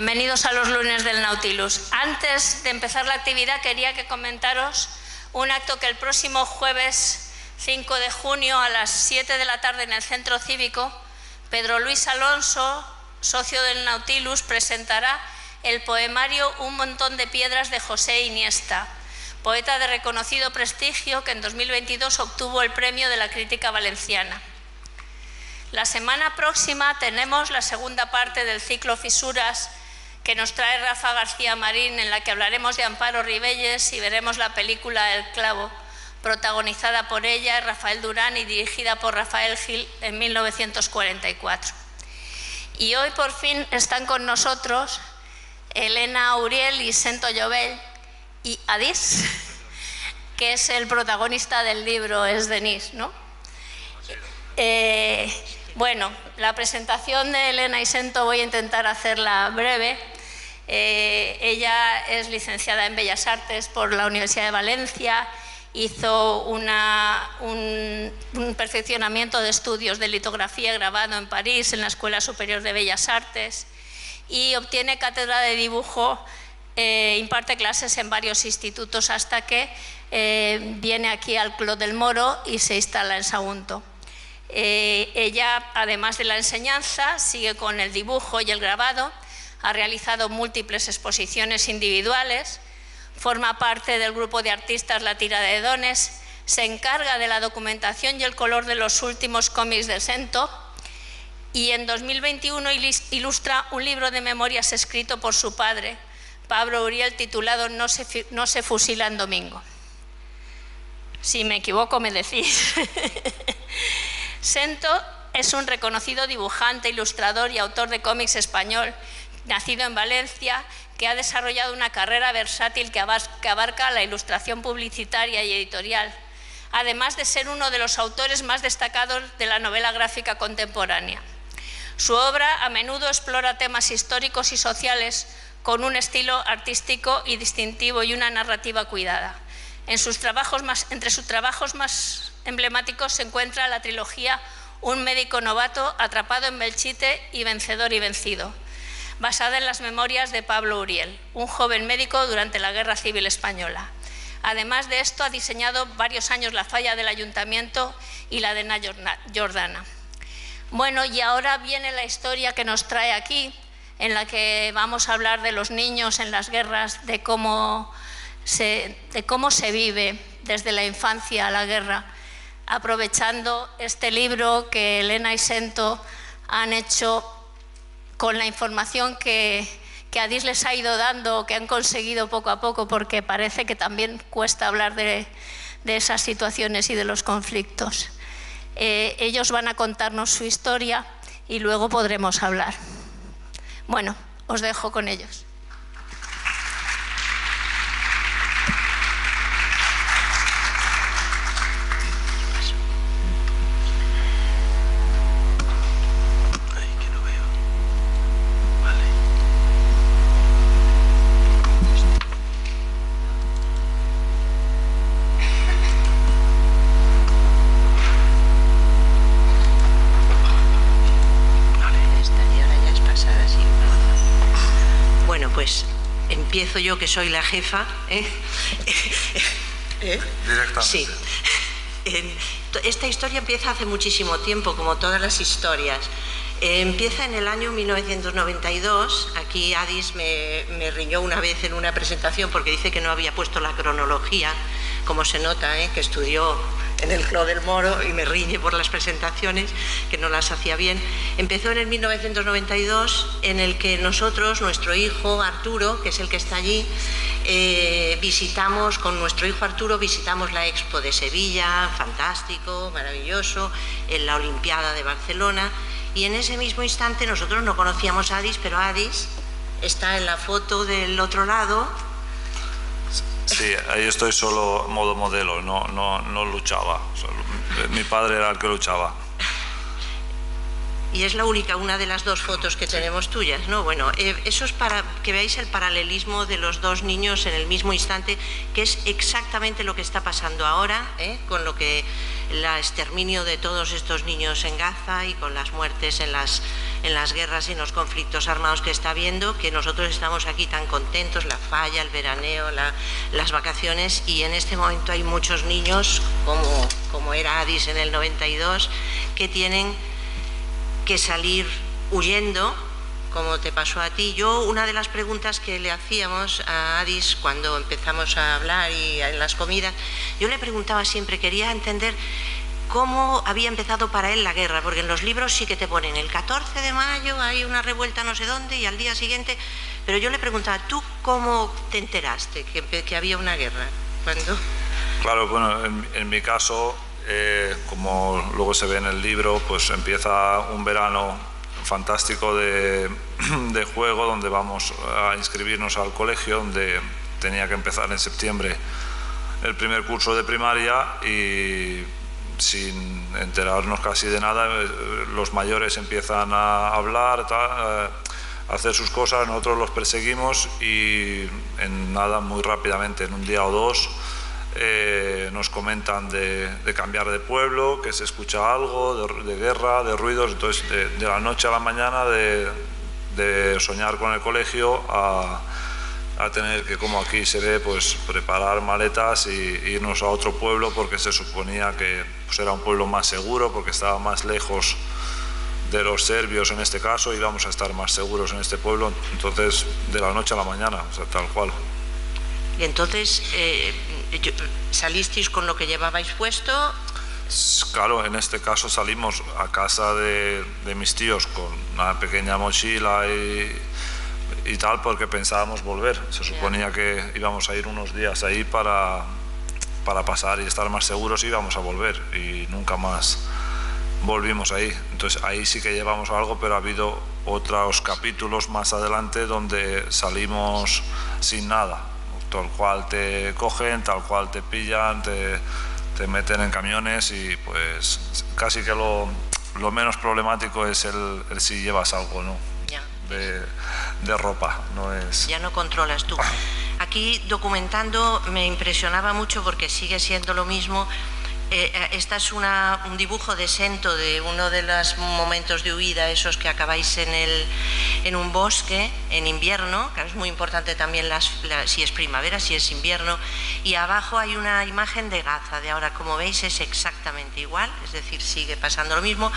Bienvenidos a los lunes del Nautilus. Antes de empezar la actividad quería comentaros un acto que el próximo jueves 5 de junio a las 7 de la tarde en el Centro Cívico, Pedro Luis Alonso, socio del Nautilus, presentará el poemario Un montón de piedras de José Iniesta, poeta de reconocido prestigio que en 2022 obtuvo el premio de la crítica valenciana. La semana próxima tenemos la segunda parte del ciclo Fisuras que nos trae Rafa García Marín, en la que hablaremos de Amparo Ribelles y veremos la película El clavo, protagonizada por ella, Rafael Durán, y dirigida por Rafael Gil en 1944. Y hoy por fin están con nosotros Elena Auriel y Sento Llobell y Adís, que es el protagonista del libro, es Denis, ¿no? Bueno, la presentación de Elena y Sento voy a intentar hacerla breve. Ella es licenciada en Bellas Artes por la Universidad de Valencia, hizo un perfeccionamiento de estudios de litografía grabado en París, en la Escuela Superior de Bellas Artes, y obtiene cátedra de dibujo, imparte clases en varios institutos hasta que viene aquí al Clos del Moro y se instala en Sagunto. Ella, además de la enseñanza, sigue con el dibujo y el grabado, ha realizado múltiples exposiciones individuales, forma parte del grupo de artistas La Tira de Dones, se encarga de la documentación y el color de los últimos cómics de Sento y en 2021 ilustra un libro de memorias escrito por su padre, Pablo Uriel, titulado No se fusila en domingo. Si me equivoco, me decís. Sento es un reconocido dibujante, ilustrador y autor de cómics español, nacido en Valencia, que ha desarrollado una carrera versátil que abarca la ilustración publicitaria y editorial, además de ser uno de los autores más destacados de la novela gráfica contemporánea. Su obra a menudo explora temas históricos y sociales con un estilo artístico y distintivo y una narrativa cuidada. Entre sus trabajos más emblemáticos se encuentra la trilogía Un médico novato, Atrapado en Belchite y Vencedor y vencido, basada en las memorias de Pablo Uriel, un joven médico durante la Guerra Civil Española. Además de esto, ha diseñado varios años la falla del Ayuntamiento y la de Jordana. Bueno, y ahora viene la historia que nos trae aquí, en la que vamos a hablar de los niños en las guerras, de cómo se vive desde la infancia a la guerra, aprovechando este libro que Elena y Sento han hecho con la información que Adís les ha ido dando, que han conseguido poco a poco, porque parece que también cuesta hablar de esas situaciones y de los conflictos. Ellos van a contarnos su historia y luego podremos hablar. Bueno, os dejo con ellos. Empiezo yo, que soy la jefa. Directamente. Sí. Esta historia empieza hace muchísimo tiempo, como todas las historias. Empieza en el año 1992. Aquí Adís me riñó una vez en una presentación porque dice que no había puesto la cronología, como se nota, que estudió en el Clos del Moro, y me riñe por las presentaciones, que no las hacía bien. Empezó en el 1992, en el que nosotros, nuestro hijo Arturo, que es el que está allí, con nuestro hijo Arturo visitamos la Expo de Sevilla, fantástico, maravilloso, en la Olimpiada de Barcelona, y en ese mismo instante nosotros no conocíamos a Adís, pero Adís está en la foto del otro lado. Sí, ahí estoy solo modo modelo, no luchaba. Mi padre era el que luchaba. Y es la única, una de las dos fotos que tenemos tuyas, ¿no? Bueno, eso es para que veáis el paralelismo de los dos niños en el mismo instante, que es exactamente lo que está pasando ahora, con lo que el exterminio de todos estos niños en Gaza y con las muertes en las en las guerras y en los conflictos armados que está habiendo, que nosotros estamos aquí tan contentos, la falla, el veraneo, las vacaciones, y en este momento hay muchos niños, como era Adis en el 92, que tienen que salir huyendo, como te pasó a ti. Yo, una de las preguntas que le hacíamos a Adis cuando empezamos a hablar y en las comidas, yo le preguntaba siempre, quería entender cómo había empezado para él la guerra, porque en los libros sí que te ponen el 14 de mayo hay una revuelta no sé dónde y al día siguiente, pero yo le preguntaba, ¿tú cómo te enteraste que había una guerra? ¿Cuándo? Claro, bueno, en mi caso, como luego se ve en el libro, pues empieza un verano fantástico de juego, donde vamos a inscribirnos al colegio, donde tenía que empezar en septiembre el primer curso de primaria, y sin enterarnos casi de nada, los mayores empiezan a hablar, a hacer sus cosas, nosotros los perseguimos y en nada, muy rápidamente, en un día o dos, nos comentan de cambiar de pueblo, que se escucha algo de guerra, de ruidos. Entonces de la noche a la mañana de soñar con el colegio a tener que, como aquí se ve, pues preparar maletas y irnos a otro pueblo, porque se suponía que pues era un pueblo más seguro, porque estaba más lejos de los serbios en este caso, y íbamos a estar más seguros en este pueblo. Entonces de la noche a la mañana, o sea, tal cual. Y entonces salisteis con lo que llevabais puesto. Claro, en este caso salimos a casa de mis tíos con una pequeña mochila y tal, porque pensábamos volver. Se suponía que íbamos a ir unos días ahí para pasar y estar más seguros, y íbamos a volver, y nunca más volvimos ahí. Entonces ahí sí que llevamos algo, pero ha habido otros capítulos más adelante donde salimos sin nada, tal cual te cogen, tal cual te pillan, te meten en camiones, y pues casi que lo menos problemático es el si llevas algo, ¿no? De ropa, no es... Ya no controlas tú. Aquí documentando me impresionaba mucho, porque sigue siendo lo mismo. Esta es un dibujo de Sento de uno de los momentos de huida, esos que acabáis en un bosque en invierno. Claro, es muy importante también si es primavera, si es invierno. Y abajo hay una imagen de Gaza, de ahora, como veis es exactamente igual, es decir, sigue pasando lo mismo.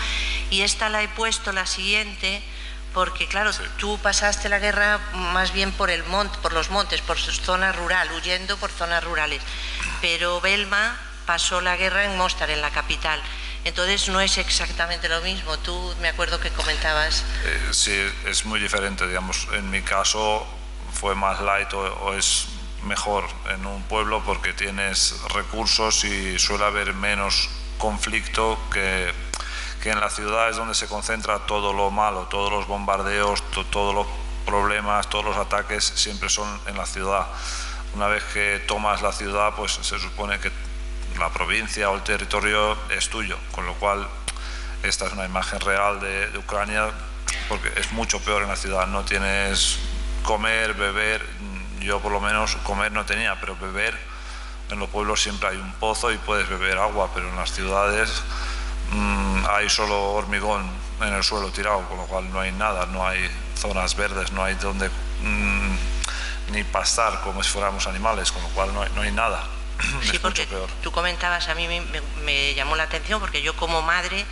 Y esta la he puesto, la siguiente, porque claro, sí, tú pasaste la guerra más bien por los montes, por zona rural, huyendo por zonas rurales, pero Belma pasó la guerra en Mostar, en la capital. Entonces no es exactamente lo mismo. Tú me acuerdo que comentabas... Sí, es muy diferente, digamos. En mi caso fue más light, o es mejor en un pueblo, porque tienes recursos y suele haber menos conflicto que en las ciudades, donde se concentra todo lo malo, todos los bombardeos, todos los problemas, todos los ataques siempre son en la ciudad. Una vez que tomas la ciudad, pues se supone que la provincia o el territorio es tuyo, con lo cual esta es una imagen real de Ucrania, porque es mucho peor en la ciudad. No tienes comer, beber. Yo por lo menos comer no tenía, pero beber, en los pueblos siempre hay un pozo y puedes beber agua, pero en las ciudades hay solo hormigón en el suelo tirado, con lo cual no hay nada, no hay zonas verdes, no hay donde ni pastar como si fuéramos animales, con lo cual no hay nada. Sí, porque tú comentabas, a mí me llamó la atención, porque yo como madre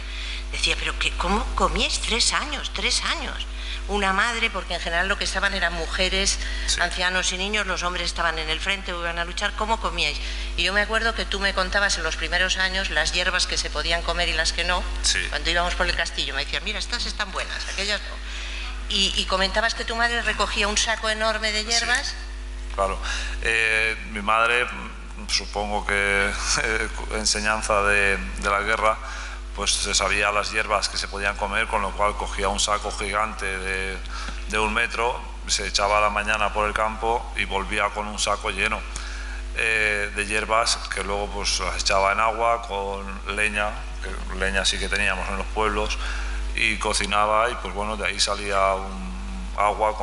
decía, pero ¿cómo comíais 3 años? 3 años. Una madre, porque en general lo que estaban eran mujeres, sí, ancianos y niños, los hombres estaban en el frente o iban a luchar. ¿Cómo comíais? Y yo me acuerdo que tú me contabas en los primeros años las hierbas que se podían comer y las que no. Sí. Cuando íbamos por el castillo me decían, mira, estas están buenas, aquellas no. Y comentabas que tu madre recogía un saco enorme de hierbas. Sí, claro. Mi madre, supongo que enseñanza de la guerra, pues se sabía las hierbas que se podían comer, con lo cual cogía un saco gigante de 1 metro, se echaba a la mañana por el campo y volvía con un saco lleno de hierbas, que luego pues las echaba en agua con leña, que leña sí que teníamos en los pueblos, y cocinaba, y pues bueno, de ahí salía agua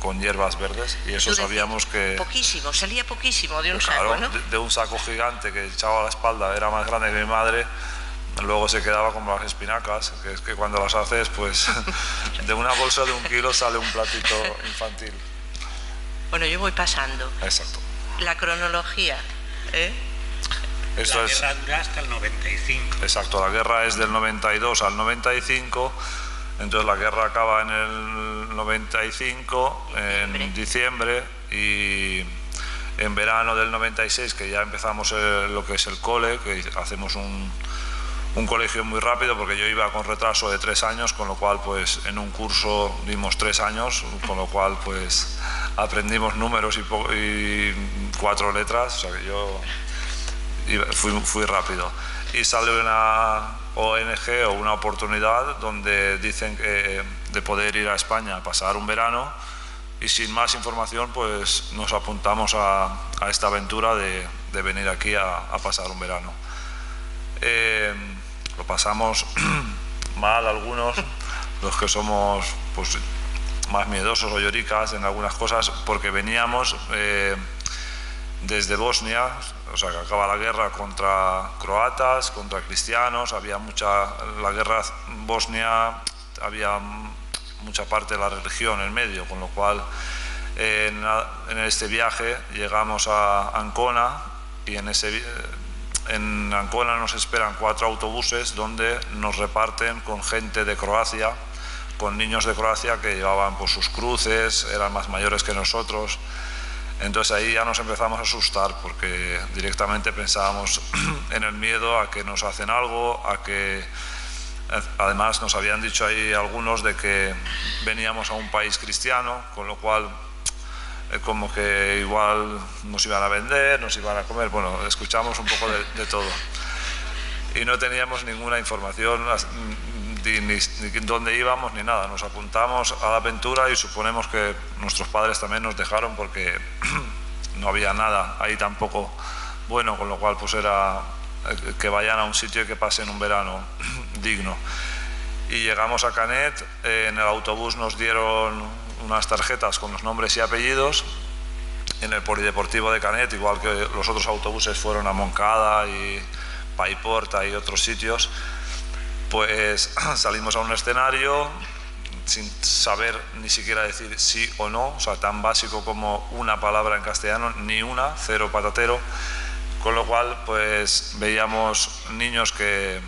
con hierbas verdes, y eso sabíamos que... Poquísimo, salía poquísimo de un saco, ¿no? De un saco gigante que echaba a la espalda, era más grande que mi madre. luego se quedaba como las espinacas, que es que cuando las haces, pues de una bolsa de 1 kilo sale un platito infantil. Bueno, yo voy pasando. Exacto. La cronología, ¿eh? Esto la guerra dura hasta el 95. Exacto, la guerra es del 92 al 95, entonces la guerra acaba en el 95, en diciembre, y en verano del 96, que ya empezamos lo que es el cole, que hacemos un colegio muy rápido, porque yo iba con retraso de 3 años, con lo cual pues en un curso dimos 3 años, con lo cual pues aprendimos números y 4 letras, o sea que yo fui rápido. Y sale una ONG o una oportunidad donde dicen que de poder ir a España a pasar un verano, y sin más información pues nos apuntamos a esta aventura de venir aquí a pasar un verano. Lo pasamos mal algunos, los que somos pues más miedosos o lloricas en algunas cosas, porque veníamos desde Bosnia, o sea que acaba la guerra contra croatas, contra cristianos, la guerra Bosnia había mucha parte de la religión en medio, con lo cual en este viaje llegamos a Ancona, y en Ancona nos esperan 4 autobuses donde nos reparten con gente de Croacia, con niños de Croacia que llevaban pues sus cruces, eran más mayores que nosotros. Entonces ahí ya nos empezamos a asustar, porque directamente pensábamos en el miedo a que nos hacen algo, a que además nos habían dicho ahí algunos de que veníamos a un país cristiano, con lo cual como que igual nos iban a vender, nos iban a comer, bueno, escuchamos un poco de todo. Y no teníamos ninguna información ni dónde íbamos ni nada. Nos apuntamos a la aventura y suponemos que nuestros padres también nos dejaron, porque no había nada ahí tampoco bueno, con lo cual pues era que vayan a un sitio y que pasen un verano digno. Y llegamos a Canet, en el autobús nos dieron unas tarjetas con los nombres y apellidos. En el polideportivo de Canet, igual que los otros autobuses fueron a Moncada y Paiporta y otros sitios, pues salimos a un escenario sin saber ni siquiera decir sí o no, o sea, tan básico como una palabra en castellano, ni una, cero patatero, con lo cual pues veíamos niños que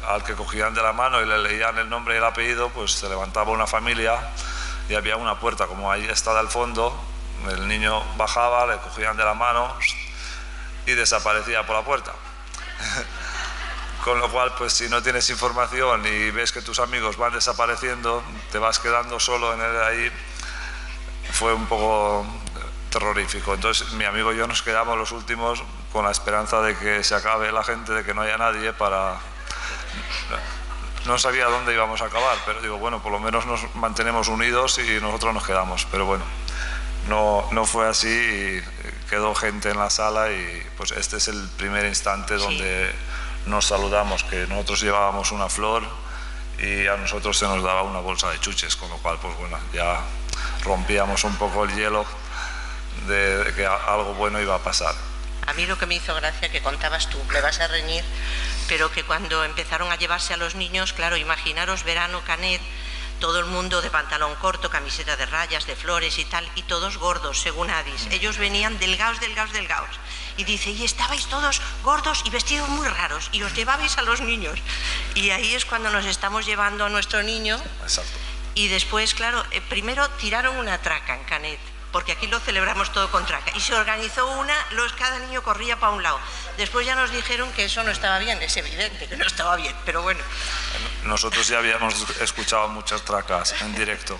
al que cogían de la mano y le leían el nombre y el apellido, pues se levantaba una familia y había una puerta como ahí está al fondo, el niño bajaba, le cogían de la mano y desaparecía por la puerta. Con lo cual, pues si no tienes información y ves que tus amigos van desapareciendo, te vas quedando solo ahí. Fue un poco terrorífico. Entonces mi amigo y yo nos quedamos los últimos con la esperanza de que se acabe la gente, de que no haya nadie para... No sabía dónde íbamos a acabar, pero digo, bueno, por lo menos nos mantenemos unidos y nosotros nos quedamos. Pero bueno, no fue así y quedó gente en la sala, y pues este es el primer instante donde nos saludamos, que nosotros llevábamos una flor y a nosotros se nos daba una bolsa de chuches, con lo cual pues bueno, ya rompíamos un poco el hielo de que algo bueno iba a pasar. A mí lo que me hizo gracia, que contabas tú, me vas a reñir, pero que cuando empezaron a llevarse a los niños, claro, imaginaros verano, Canet, todo el mundo de pantalón corto, camiseta de rayas, de flores y tal, y todos gordos, según Adis. Ellos venían delgados. Y dice, y estabais todos gordos y vestidos muy raros, y os llevabais a los niños. Y ahí es cuando nos estamos llevando a nuestro niño. Exacto. Y después, claro, primero tiraron una traca en Canet, porque aquí lo celebramos todo con traca, y se organizó cada niño corría para un lado. Después ya nos dijeron que eso no estaba bien, es evidente que no estaba bien, pero bueno. Nosotros ya habíamos escuchado muchas tracas en directo.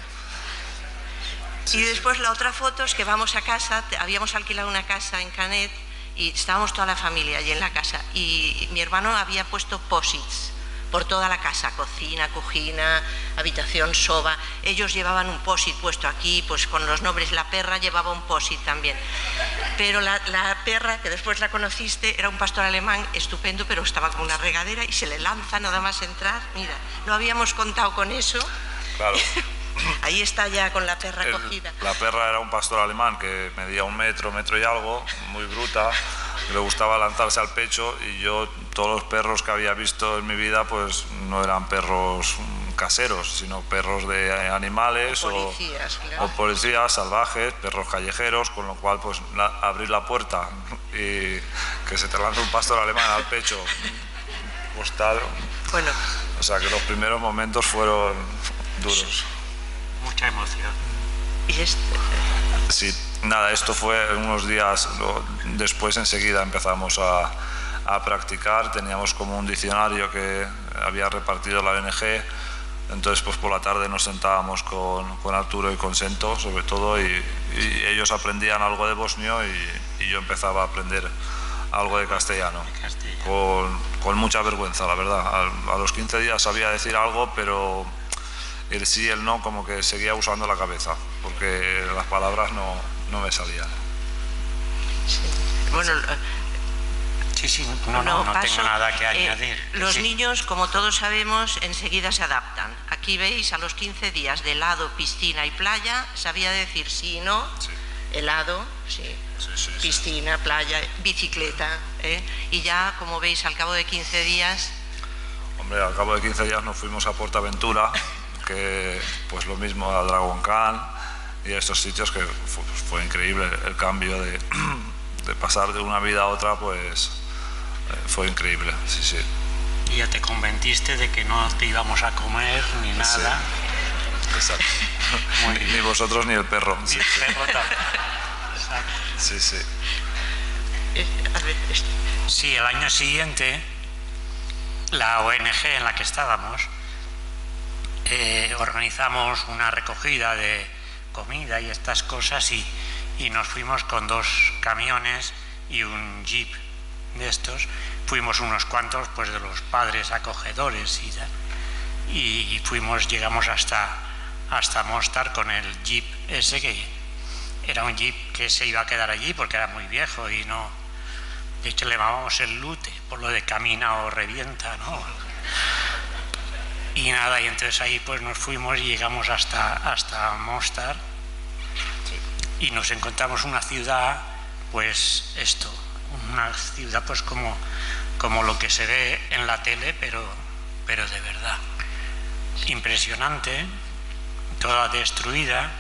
Y después la otra foto es que vamos a casa, habíamos alquilado una casa en Canet y estábamos toda la familia allí en la casa, y mi hermano había puesto posits por toda la casa, cocina, habitación, soba. Ellos llevaban un posit puesto aquí, pues con los nombres. La perra llevaba un posit también. Pero la perra, que después la conociste, era un pastor alemán estupendo, pero estaba con una regadera y se le lanza nada más entrar. Mira, no habíamos contado con eso. Claro. Ahí está ya con la perra cogida. La perra era un pastor alemán que medía 1 metro y algo, muy bruta, le gustaba lanzarse al pecho, y yo, todos los perros que había visto en mi vida, pues no eran perros caseros, sino perros de animales o policías salvajes, perros callejeros, con lo cual pues abrir la puerta y que se te lance un pastor alemán al pecho, pues tal. Bueno. O sea que los primeros momentos fueron duros. Mucha emoción. ¿Y Sí, nada, esto fue unos días después. Enseguida empezamos a practicar. Teníamos como un diccionario que había repartido la ONG. Entonces pues por la tarde nos sentábamos con Arturo y con Sento, sobre todo, y ellos aprendían algo de bosnio y yo empezaba a aprender algo de castellano. Con mucha vergüenza, la verdad. A los 15 días sabía decir algo, pero el sí y el no como que seguía usando la cabeza, porque las palabras no me salían. Sí. Bueno, sí, no tengo nada que añadir. Los niños, como todos sabemos, enseguida se adaptan. Aquí veis, a los 15 días de helado, piscina y playa, sabía decir sí y no. Sí. Helado, sí. Piscina, playa, bicicleta, y ya, como veis, al cabo de 15 días... Hombre, al cabo de 15 días nos fuimos a Portaventura, que pues lo mismo, a Dragon Khan y a estos sitios, que fue increíble el cambio de pasar de una vida a otra, pues fue increíble, sí. Y ya te convenciste de que no te íbamos a comer ni nada. Sí. Exacto. Ni vosotros ni el perro. Ni el perro también. Exacto. Sí. Sí, el año siguiente, la ONG en la que estábamos, organizamos una recogida de comida y estas cosas, y nos fuimos con 2 camiones y un jeep de estos. Fuimos unos cuantos, pues, de los padres acogedores y llegamos hasta Mostar con el jeep ese, que era un jeep que se iba a quedar allí porque era muy viejo, y no, de hecho le llamábamos el Lute por lo de camina o revienta, ¿no? Y nada, y entonces ahí pues nos fuimos y llegamos hasta Mostar, y nos encontramos una ciudad, pues una ciudad pues como lo que se ve en la tele, pero de verdad. Impresionante, toda destruida.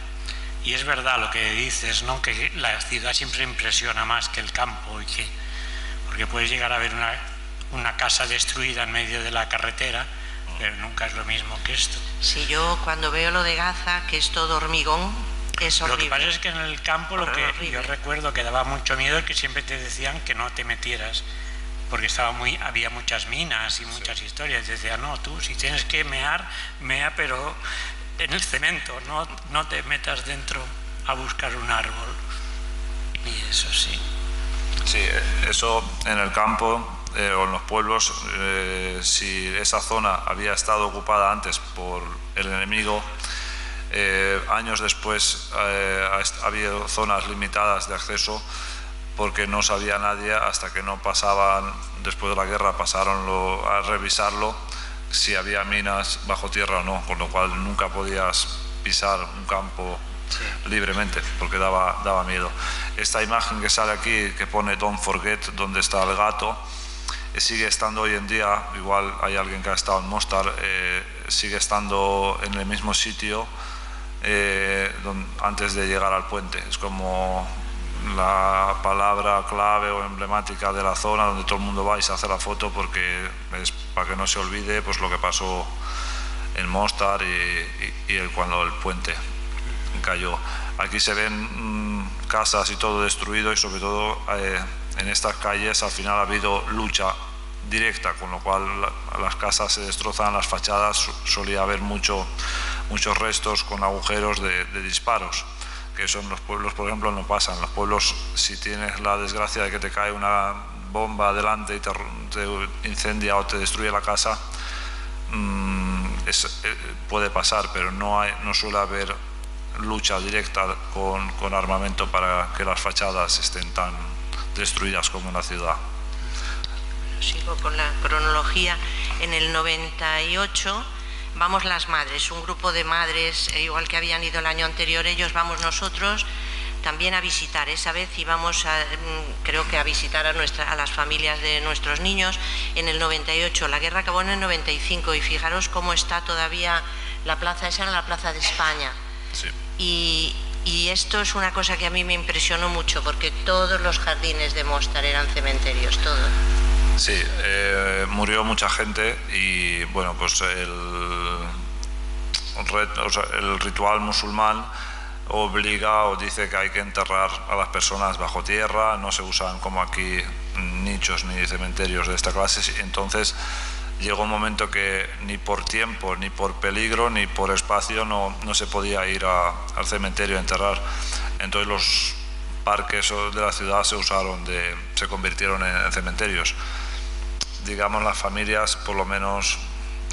Y es verdad lo que dices, ¿no? Que la ciudad siempre impresiona más que el campo, porque puedes llegar a ver una casa destruida en medio de la carretera, pero nunca es lo mismo que esto. Sí, yo cuando veo lo de Gaza, que es todo hormigón, es horrible. Lo que pasa es que en el campo yo recuerdo que daba mucho miedo, que siempre te decían que no te metieras, porque había muchas minas y muchas historias. Te decían, no, tú si tienes que mea, pero en el cemento, no te metas dentro a buscar un árbol. Y eso sí. Sí, eso en el campo o en los pueblos, si esa zona había estado ocupada antes por el enemigo, años después ha habido zonas limitadas de acceso porque no sabía nadie, hasta que no pasaban, después de la guerra pasaron a revisarlo si había minas bajo tierra o no, con lo cual nunca podías pisar un campo libremente porque daba miedo. Esta imagen que sale aquí, que pone Don't Forget, donde está el gato, sigue estando hoy en día. Igual hay alguien que ha estado en Mostar, sigue estando en el mismo sitio antes de llegar al puente. Es como la palabra clave o emblemática de la zona, donde todo el mundo va y se hace la foto, porque es para que no se olvide pues lo que pasó en Mostar y cuando el puente cayó. Aquí se ven casas y todo destruido, y sobre todo en estas calles al final ha habido lucha directa, con lo cual las casas se destrozan, las fachadas solía haber muchos restos con agujeros de disparos, que eso en los pueblos, por ejemplo, no pasa. En los pueblos, si tienes la desgracia de que te cae una bomba delante y te incendia o te destruye la casa, puede pasar, pero no suele haber lucha directa con armamento para que las fachadas estén tan destruidas como en la ciudad. Sigo con la cronología. En el 98 vamos las madres, un grupo de madres, igual que habían ido el año anterior ellos, vamos nosotros, también a visitar. Esa vez íbamos creo que a visitar a las familias de nuestros niños en el 98. La guerra acabó en el 95 y fijaros cómo está todavía la plaza. Esa era la Plaza de España. Sí. Y esto es una cosa que a mí me impresionó mucho, porque todos los jardines de Mostar eran cementerios, todos. Sí, murió mucha gente y bueno, pues el ritual musulmán obliga o dice que hay que enterrar a las personas bajo tierra, no se usan como aquí nichos ni cementerios de esta clase. Entonces llegó un momento que ni por tiempo, ni por peligro, ni por espacio no se podía ir al cementerio a enterrar. Entonces los parques de la ciudad se convirtieron en cementerios. Digamos, las familias por lo menos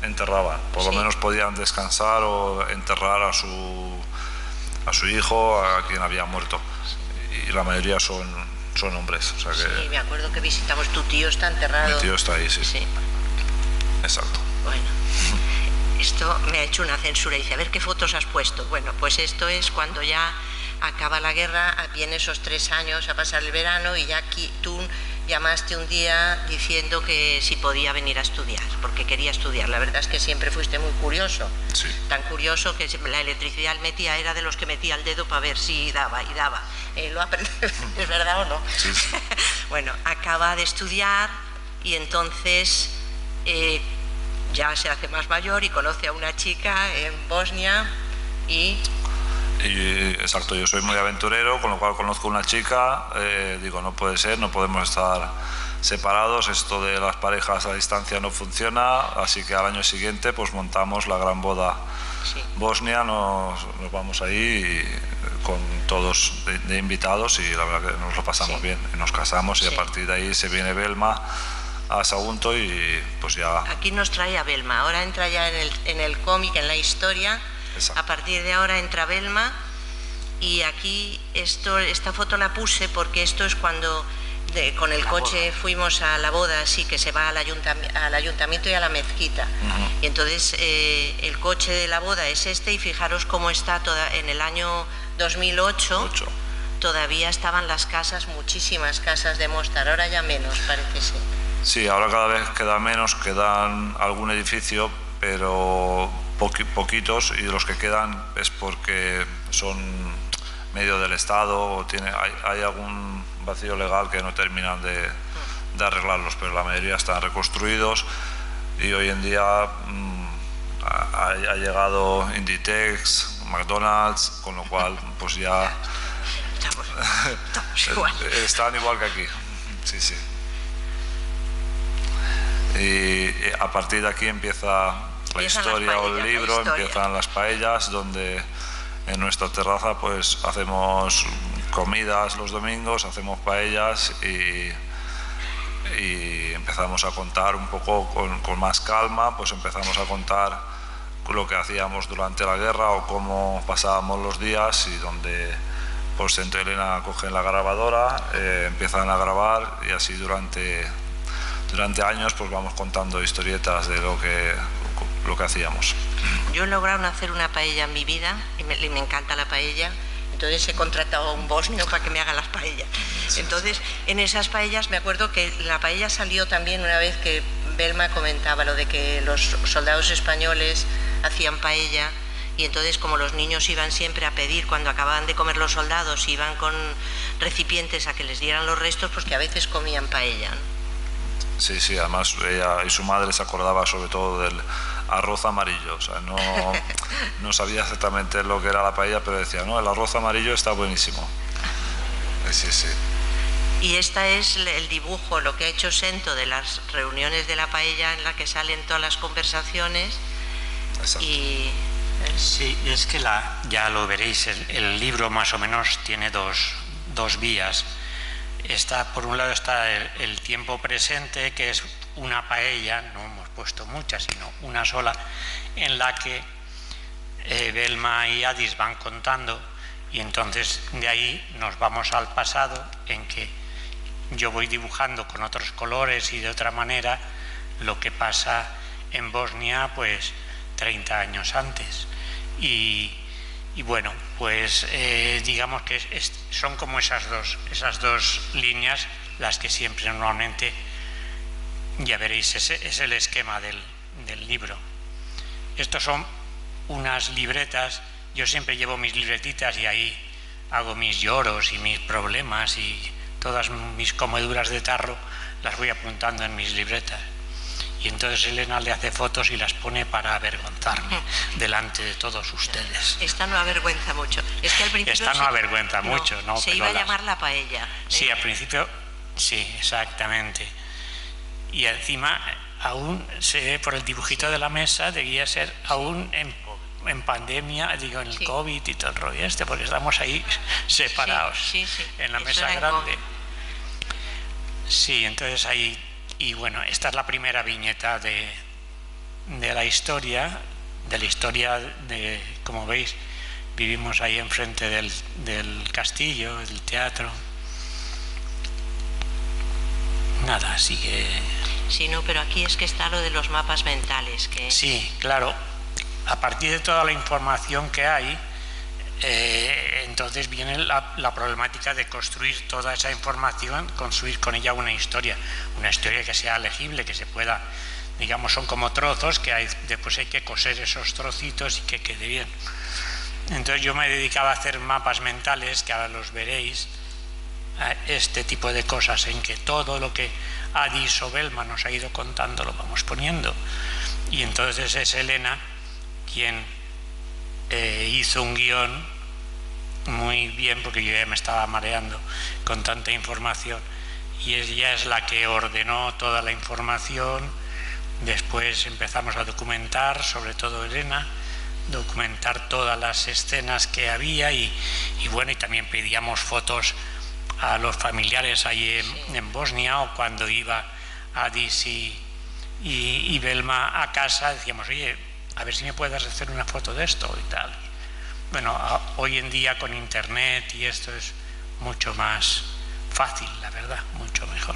enterraban, por lo menos podían descansar o enterrar a su hijo, a quien había muerto. Y la mayoría son hombres. O sea que sí, me acuerdo que visitamos, tu tío está enterrado. Mi tío está ahí, sí. Sí. Exacto. Bueno, esto me ha hecho una censura y dice, a ver qué fotos has puesto. Bueno, pues esto es cuando ya acaba la guerra, viene esos 3 años a pasar el verano y ya aquí tú llamaste un día diciendo que si podía venir a estudiar, porque quería estudiar. La verdad es que siempre fuiste muy curioso, sí. Tan curioso que la electricidad metía, era de los que metía el dedo para ver si daba, y daba. ¿Lo aprendí? ¿Es verdad o no? Sí. Bueno, acaba de estudiar y entonces ya se hace más mayor y conoce a una chica en Bosnia y exacto, yo soy muy aventurero, con lo cual conozco una chica, digo, no puede ser, no podemos estar separados, esto de las parejas a distancia no funciona, así que al año siguiente pues montamos la gran boda. Sí. Bosnia, nos vamos ahí con todos de invitados y la verdad que nos lo pasamos bien, y nos casamos y a partir de ahí se viene Belma a Sagunto y pues ya... Aquí nos trae a Belma, ahora entra ya en el cómic, en la historia. Exacto. A partir de ahora entra Belma y aquí esta foto la puse porque esto es cuando con el coche fuimos a la boda, sí, que se va al ayuntamiento y a la mezquita. Y entonces el coche de la boda es este y fijaros cómo está en el año 2008. Todavía estaban las casas, muchísimas casas de Mostar, ahora ya menos, parece ser. Sí, ahora cada vez queda menos, quedan algún edificio, pero poquitos, y los que quedan es porque son medio del Estado o hay algún vacío legal que no terminan de arreglarlos, pero la mayoría están reconstruidos y hoy en día ha llegado Inditex, McDonald's, con lo cual pues ya estamos igual. Están igual que aquí, sí. Y a partir de aquí empieza la historia o el libro, empiezan las paellas, donde en nuestra terraza pues hacemos comidas los domingos, hacemos paellas y empezamos a contar un poco con más calma, pues empezamos a contar lo que hacíamos durante la guerra o cómo pasábamos los días, y donde pues Centro Elena cogen la grabadora, empiezan a grabar y así durante años pues vamos contando historietas de lo que hacíamos. Yo he logrado hacer una paella en mi vida y me encanta la paella, entonces he contratado a un bosnio para que me haga las paellas. Entonces en esas paellas me acuerdo que la paella salió también una vez que Belma comentaba lo de que los soldados españoles hacían paella, y entonces como los niños iban siempre a pedir cuando acababan de comer los soldados, iban con recipientes a que les dieran los restos, pues que a veces comían paella, ¿no? Sí, además ella y su madre se acordaba sobre todo del arroz amarillo, o sea, no sabía exactamente lo que era la paella, pero decía, no, el arroz amarillo está buenísimo. Sí. Y esta es el dibujo, lo que ha hecho Sento de las reuniones de la paella, en la que salen todas las conversaciones. Exacto. Sí, es que ya lo veréis, el libro más o menos tiene dos vías. Por un lado está el tiempo presente, que es una paella, no hemos puesto muchas, sino una sola, en la que Belma y Adis van contando, y entonces de ahí nos vamos al pasado, en que yo voy dibujando con otros colores y de otra manera lo que pasa en Bosnia pues 30 años antes. Y Y bueno, pues digamos que son como esas dos líneas las que siempre normalmente, ya veréis, es el esquema del libro. Estos son unas libretas, yo siempre llevo mis libretitas y ahí hago mis lloros y mis problemas y todas mis comeduras de tarro las voy apuntando en mis libretas. Y entonces Elena le hace fotos y las pone para avergonzarme delante de todos ustedes. Esta no avergüenza mucho. Es que al principio esta no avergüenza mucho, ¿no? Se iba a llamar La Paella. Sí, al principio, sí, exactamente. Y encima, aún se ve por el dibujito de la mesa, debía ser aún en pandemia, digo, en el COVID y todo el rollo porque estamos ahí separados en la mesa grande. Sí, entonces ahí... Y bueno, esta es la primera viñeta de la historia, como veis, vivimos ahí enfrente del castillo, del teatro. Nada, así que... Sí, no, pero aquí es que está lo de los mapas mentales. Sí, claro, a partir de toda la información que hay, entonces viene la problemática de construir toda esa información, construir con ella una historia que sea legible, que se pueda, digamos, son como trozos que después hay que coser esos trocitos y que quede bien. Entonces yo me he dedicado a hacer mapas mentales, que ahora los veréis, a este tipo de cosas en que todo lo que Adis o Belma nos ha ido contando lo vamos poniendo. Y entonces es Elena quien hizo un guión muy bien, porque yo ya me estaba mareando con tanta información, y ella es la que ordenó toda la información. Después empezamos a documentar, sobre todo Elena, documentar todas las escenas que había y bueno, y también pedíamos fotos a los familiares allí en Bosnia, o cuando iba Adis y Belma a casa decíamos, oye, a ver si me puedes hacer una foto de esto y tal. Bueno, hoy en día con internet y esto es mucho más fácil, la verdad, mucho mejor.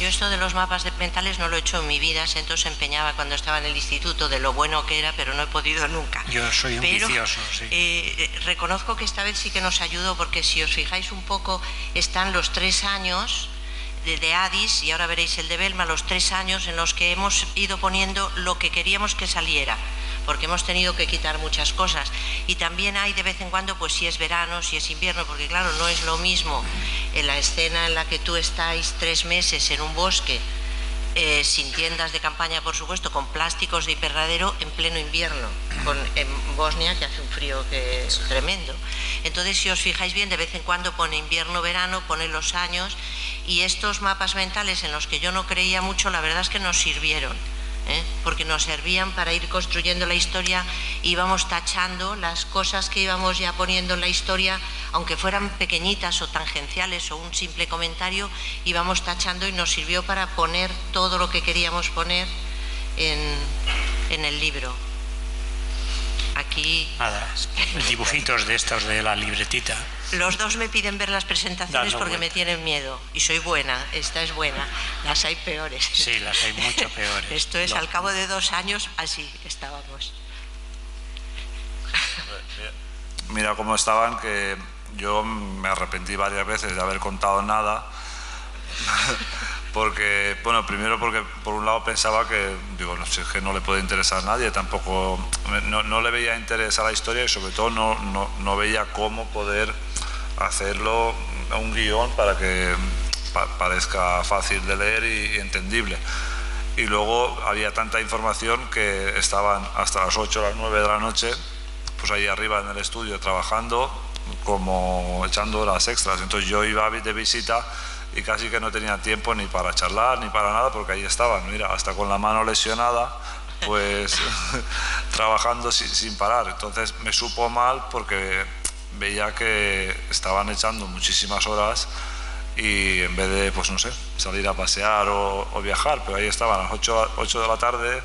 Yo esto de los mapas mentales no lo he hecho en mi vida, entonces empeñaba cuando estaba en el instituto de lo bueno que era, pero no he podido nunca. Yo soy un vicioso, sí. Reconozco que esta vez sí que nos ayudó, porque si os fijáis un poco, están los 3 años de Adis, y ahora veréis el de Belma, los 3 años en los que hemos ido poniendo lo que queríamos que saliera, porque hemos tenido que quitar muchas cosas. Y también hay de vez en cuando, pues si es verano, si es invierno, porque claro, no es lo mismo en la escena en la que tú estáis 3 meses en un bosque, sin tiendas de campaña, por supuesto, con plásticos de invernadero en pleno invierno, en Bosnia, que hace un frío que es tremendo. Entonces, si os fijáis bien, de vez en cuando pone invierno, verano, pone los años, y estos mapas mentales en los que yo no creía mucho, la verdad es que nos sirvieron, porque nos servían para ir construyendo la historia. Íbamos tachando las cosas que íbamos ya poniendo en la historia, aunque fueran pequeñitas o tangenciales o un simple comentario, íbamos tachando, y nos sirvió para poner todo lo que queríamos poner en el libro. Aquí... Nada, dibujitos de estos de la libretita. Los dos me piden ver las presentaciones porque me tienen miedo. Y soy buena, esta es buena. Las hay peores. Sí, las hay mucho peores. Esto es, al cabo de 2 años, así estábamos. Mira cómo estaban, que yo me arrepentí varias veces de haber contado nada. Porque, bueno, primero porque por un lado pensaba que, digo, no sé, que no le puede interesar a nadie, tampoco, no le veía interés a la historia, y sobre todo no veía cómo poder hacerlo un guión para que parezca fácil de leer y entendible. Y luego había tanta información que estaban hasta las 8 o las 9 de la noche, pues ahí arriba en el estudio trabajando, como echando horas extras. Entonces yo iba de visita y casi que no tenía tiempo ni para charlar ni para nada, porque ahí estaban, mira, hasta con la mano lesionada, pues trabajando sin parar. Entonces me supo mal, porque veía que estaban echando muchísimas horas, y en vez de, pues no sé, salir a pasear o viajar, pero ahí estaban a las 8 de la tarde,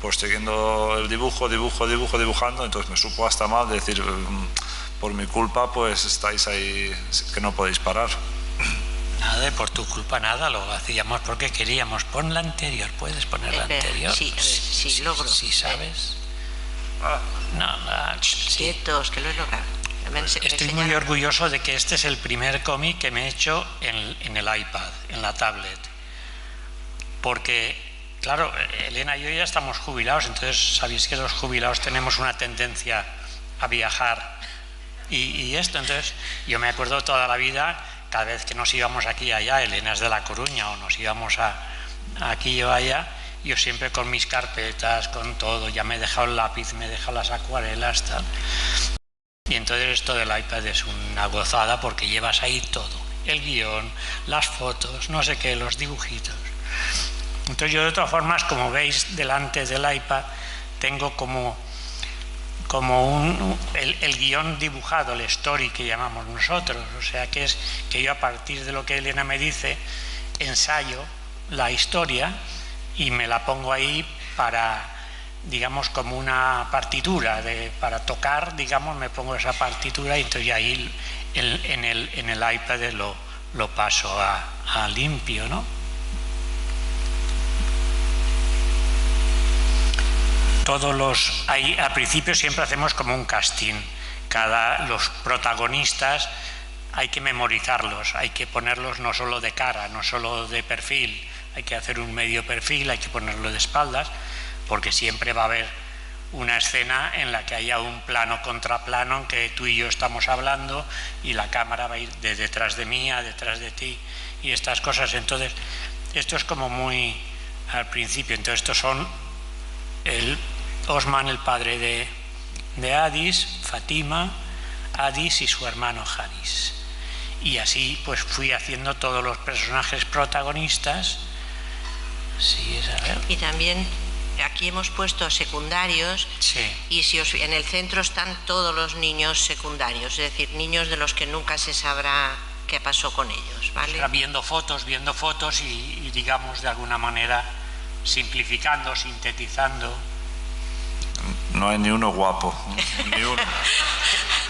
pues siguiendo el dibujando. Entonces me supo hasta mal decir, por mi culpa pues estáis ahí, que no podéis parar. Nada, por tu culpa nada, lo hacíamos porque queríamos. Pon la anterior, ¿puedes poner la anterior? Sí, logro. Sí, ¿sabes? No, sí. quietos, que lo he logrado. Estoy muy orgulloso de que este es el primer cómic que me he hecho en el iPad, en la tablet. Porque, claro, Elena y yo ya estamos jubilados, entonces sabéis que los jubilados tenemos una tendencia a viajar y esto. Entonces yo me acuerdo toda la vida, cada vez que nos íbamos aquí y allá, Elena es de La Coruña, o nos íbamos aquí o allá, yo siempre con mis carpetas, con todo, ya me he dejado el lápiz, me he dejado las acuarelas, tal. Y entonces esto del iPad es una gozada porque llevas ahí todo, el guión, las fotos, no sé qué, los dibujitos. Entonces yo de todas formas, como veis delante del iPad, tengo como el guión dibujado, el story que llamamos nosotros, o sea que es que yo a partir de lo que Elena me dice, ensayo la historia y me la pongo ahí para, digamos, como una partitura, para tocar, digamos, me pongo esa partitura y entonces ahí en el iPad lo paso a limpio, ¿no? Al principio siempre hacemos como un casting. Los protagonistas hay que memorizarlos, hay que ponerlos no solo de cara, no solo de perfil, hay que hacer un medio perfil, hay que ponerlo de espaldas, porque siempre va a haber una escena en la que haya un plano contra plano en que tú y yo estamos hablando y la cámara va a ir de detrás de mí a detrás de ti y estas cosas. Entonces, esto es como muy al principio. Entonces, estos son Osman, el padre de Adis, Fatima, Adis y su hermano Hadis. Y así pues fui haciendo todos los personajes protagonistas. Sí, es a ver. Y también aquí hemos puesto secundarios, sí. Y en el centro están todos los niños secundarios, es decir, niños de los que nunca se sabrá qué pasó con ellos, ¿vale? O sea, viendo fotos y digamos de alguna manera simplificando, sintetizando. No hay ni uno guapo, ni uno.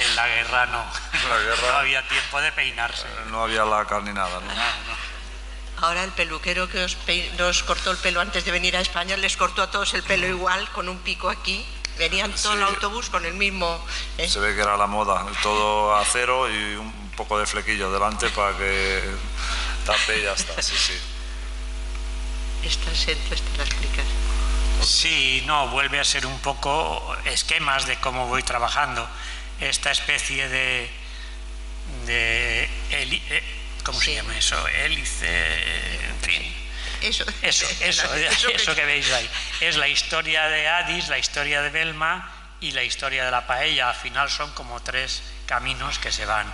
En la guerra no. En la guerra no había tiempo de peinarse. No había laca ni nada, ¿no? No. Ahora el peluquero que os cortó el pelo antes de venir a España les cortó a todos el pelo igual, con un pico aquí. Venían todo el autobús con el mismo... Se ve que era la moda, todo a cero y un poco de flequillo delante para que tape y ya está, sí. Esta la explicas. Sí, no, vuelve a ser un poco esquemas de cómo voy trabajando. Esta especie de ¿cómo se llama eso? Hélice, en fin. Eso que veis ahí. Es la historia de Adis, la historia de Belma y la historia de la paella. Al final son como tres caminos que se van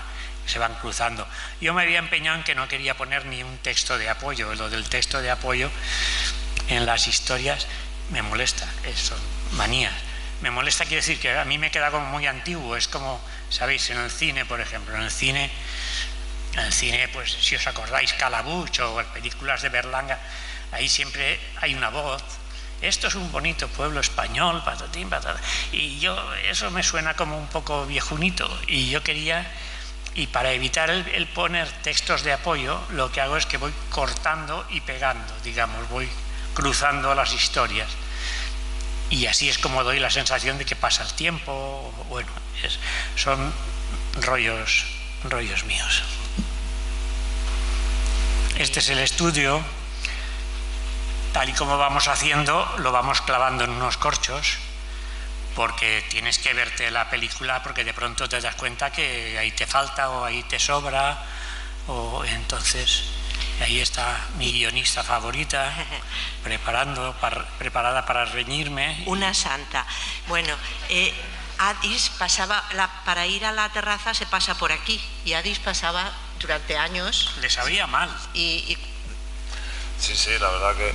cruzando. Yo me había empeñado en que no quería poner ni un texto de apoyo. Lo del texto de apoyo en las historias me molesta, son manías. Me molesta, quiere decir que a mí me queda como muy antiguo. Es como, sabéis, en el cine, por ejemplo, en el cine, pues si os acordáis, Calabuch o películas de Berlanga, ahí siempre hay una voz. Esto es un bonito pueblo español, patatín, patata. Y eso me suena como un poco viejunito. Y yo quería, y para evitar el poner textos de apoyo, lo que hago es que voy cortando y pegando, digamos, voy cruzando las historias. Y así es como doy la sensación de que pasa el tiempo. Bueno, son rollos míos. Este es el estudio. Tal y como vamos haciendo, lo vamos clavando en unos corchos, porque tienes que verte la película, porque de pronto te das cuenta que ahí te falta o ahí te sobra, o entonces ahí está mi guionista favorita, preparada para reñirme. Una santa. Bueno, Adis pasaba, para ir a la terraza se pasa por aquí, y Adis pasaba durante años. Le sabía mal. Sí, la verdad que...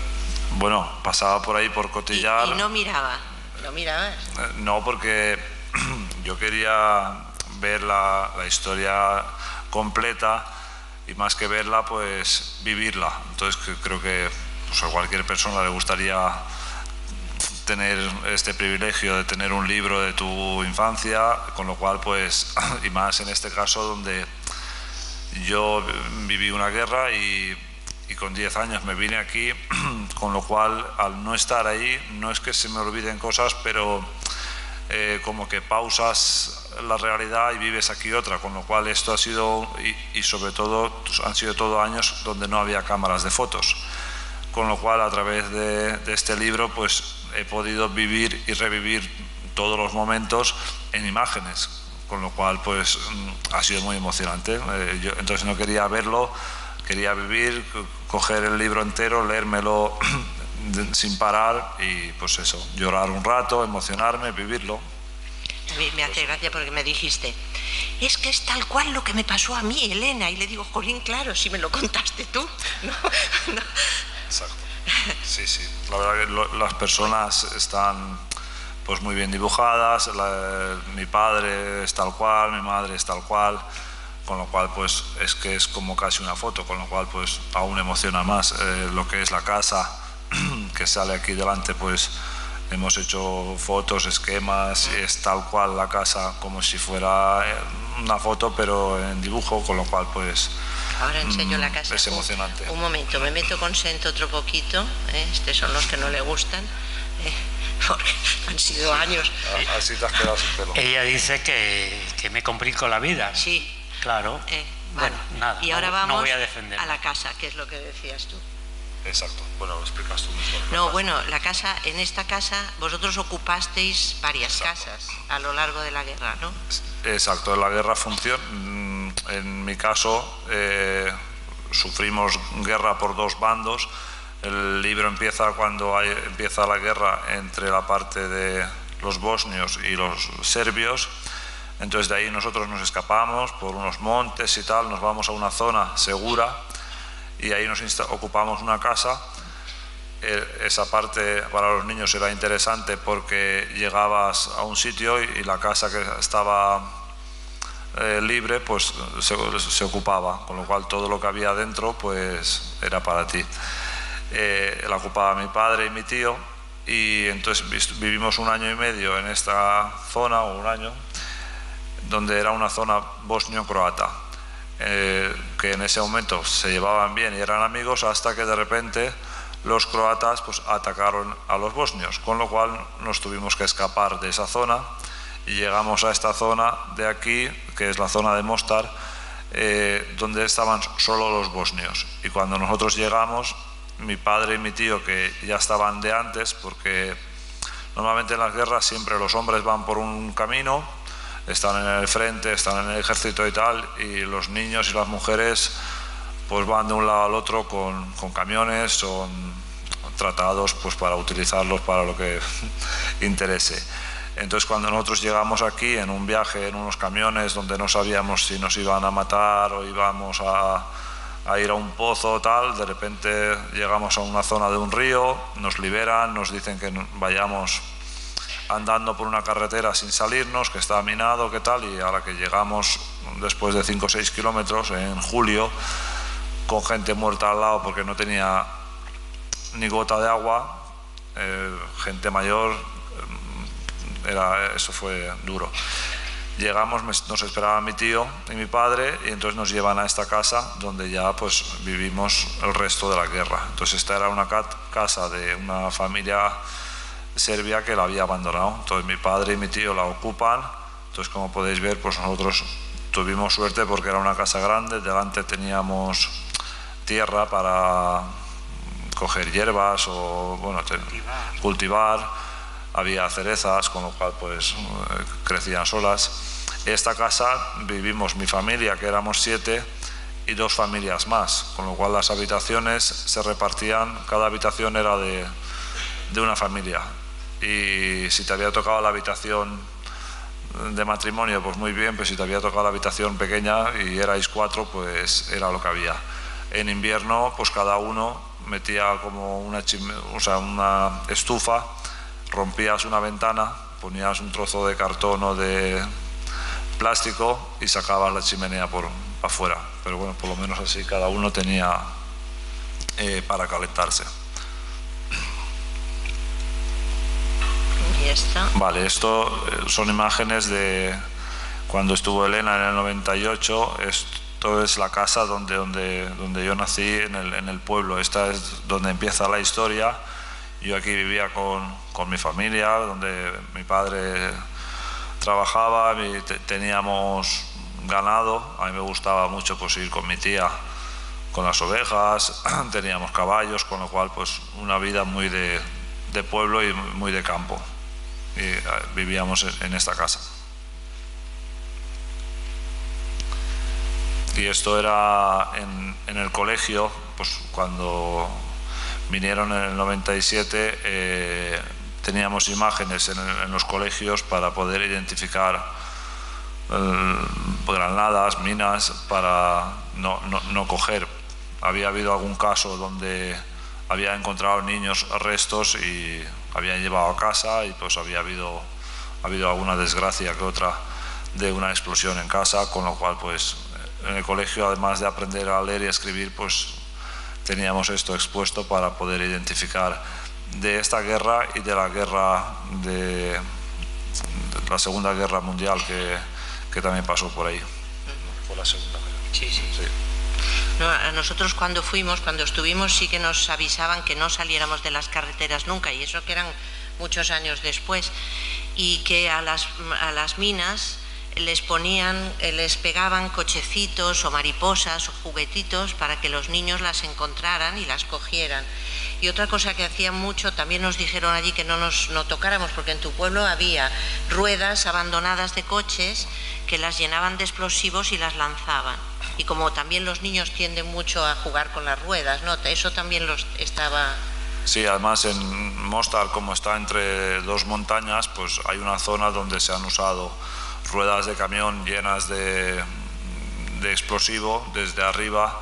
Bueno, pasaba por ahí por cotillar. Y no miraba. ¿No mirabas? No, porque yo quería ver la historia completa y más que verla, pues vivirla. Entonces creo que pues, a cualquier persona le gustaría tener este privilegio de tener un libro de tu infancia, con lo cual, pues, y más en este caso donde yo viví una guerra y con 10 años me vine aquí, con lo cual al no estar ahí no es que se me olviden cosas, pero como que pausas la realidad y vives aquí otra, con lo cual esto ha sido, y sobre todo han sido todos años donde no había cámaras de fotos, con lo cual a través de este libro pues he podido vivir y revivir todos los momentos en imágenes, con lo cual pues ha sido muy emocionante. Yo entonces no quería verlo, quería vivir, coger el libro entero, leérmelo sin parar y pues eso, llorar un rato, emocionarme, vivirlo. Me hace gracia porque me dijiste, es que es tal cual lo que me pasó a mí, Elena, y le digo, jolín, claro, si me lo contaste tú. No. Exacto. Sí, sí. La verdad que las personas están pues muy bien dibujadas, mi padre es tal cual, mi madre es tal cual, con lo cual pues es que es como casi una foto, con lo cual pues aún emociona más. Lo que es la casa que sale aquí delante, pues hemos hecho fotos, esquemas, es tal cual la casa como si fuera una foto pero en dibujo, con lo cual pues ahora enseño la casa. Es emocionante. Un momento, me meto con Sento otro poquito, estos son los que no le gustan, porque han sido años. Así te has quedado sin pelo. Ella dice que me complico la vida. Sí. Claro. Vale. Bueno, nada, y ahora vamos no voy a defender a la casa, que es lo que decías tú. Exacto, bueno, lo explicas tú mejor. No, bueno, la casa, en esta casa vosotros ocupasteis varias casas a lo largo de la guerra, ¿no? Exacto, la guerra funcionó. En mi caso, sufrimos guerra por dos bandos. El libro empieza cuando empieza la guerra entre la parte de los bosnios y los serbios. Entonces de ahí nosotros nos escapamos por unos montes y tal, nos vamos a una zona segura y ahí nos ocupamos una casa. Esa parte para los niños era interesante porque llegabas a un sitio y la casa que estaba libre pues se ocupaba, con lo cual todo lo que había dentro pues era para ti. La ocupaba mi padre y mi tío y entonces vivimos 1 año y medio en esta zona, o 1 año, donde era una zona bosnio-croata, que en ese momento se llevaban bien y eran amigos, hasta que de repente los croatas pues atacaron a los bosnios, con lo cual nos tuvimos que escapar de esa zona y llegamos a esta zona de aquí, que es la zona de Mostar, donde estaban solo los bosnios. Y cuando nosotros llegamos, mi padre y mi tío, que ya estaban de antes, porque normalmente en las guerras siempre los hombres van por un camino, están en el frente, están en el ejército y tal, y los niños y las mujeres pues van de un lado al otro con camiones, son tratados pues para utilizarlos para lo que interese. Entonces cuando nosotros llegamos aquí en un viaje en unos camiones donde no sabíamos si nos iban a matar o íbamos a ir a un pozo o tal, de repente llegamos a una zona de un río, nos liberan, nos dicen que vayamos andando por una carretera sin salirnos, que está minado, que tal, y a la que llegamos después de 5 o 6 kilómetros en julio, con gente muerta al lado porque no tenía ni gota de agua, gente mayor, eso fue duro. Llegamos, nos esperaba mi tío y mi padre, y entonces nos llevan a esta casa donde ya pues vivimos el resto de la guerra. Entonces esta era una casa de una familia serbia que la había abandonado. Entonces mi padre y mi tío la ocupan. Entonces, como podéis ver, pues nosotros tuvimos suerte porque era una casa grande, delante teníamos tierra para coger hierbas o bueno, cultivar, había cerezas, con lo cual pues crecían solas. Esta casa vivimos mi familia, que éramos 7, y 2 familias más, con lo cual las habitaciones se repartían, cada habitación era de una familia, y si te había tocado la habitación de matrimonio pues muy bien, pero si te había tocado la habitación pequeña y erais 4 pues era lo que había. En invierno pues cada uno metía como una estufa, rompías una ventana, ponías un trozo de cartón o de plástico y sacabas la chimenea por afuera, pero bueno, por lo menos así cada uno tenía para calentarse. ¿Y esto? Vale, esto son imágenes de cuando estuvo Elena en el 98. Esto es la casa donde yo nací, en el pueblo. Esta es donde empieza la historia. Yo aquí vivía con mi familia, donde mi padre trabajaba, teníamos ganado, a mí me gustaba mucho pues ir con mi tía con las ovejas, teníamos caballos, con lo cual pues una vida muy de pueblo y muy de campo, y vivíamos en esta casa. Y esto era en el colegio, pues cuando vinieron en el 97, teníamos imágenes en los colegios para poder identificar granadas, minas, para no coger. Había habido algún caso donde había encontrado niños restos y habían llevado a casa, y pues había habido alguna desgracia que otra de una explosión en casa, con lo cual pues en el colegio, además de aprender a leer y a escribir, pues teníamos esto expuesto para poder identificar de esta guerra y de la guerra de la Segunda Guerra Mundial que también pasó por ahí. Por la Segunda Guerra. Sí. No, a nosotros cuando estuvimos, sí que nos avisaban que no saliéramos de las carreteras nunca, y eso que eran muchos años después, y que a las minas les pegaban cochecitos o mariposas o juguetitos para que los niños las encontraran y las cogieran. Y otra cosa que hacían mucho, también nos dijeron allí que no tocáramos, porque en tu pueblo había ruedas abandonadas de coches que las llenaban de explosivos y las lanzaban. Y como también los niños tienden mucho a jugar con las ruedas, ¿no? Eso también estaba... Sí, además en Mostar, como está entre dos montañas, pues hay una zona donde se han usado ruedas de camión llenas de explosivo. Desde arriba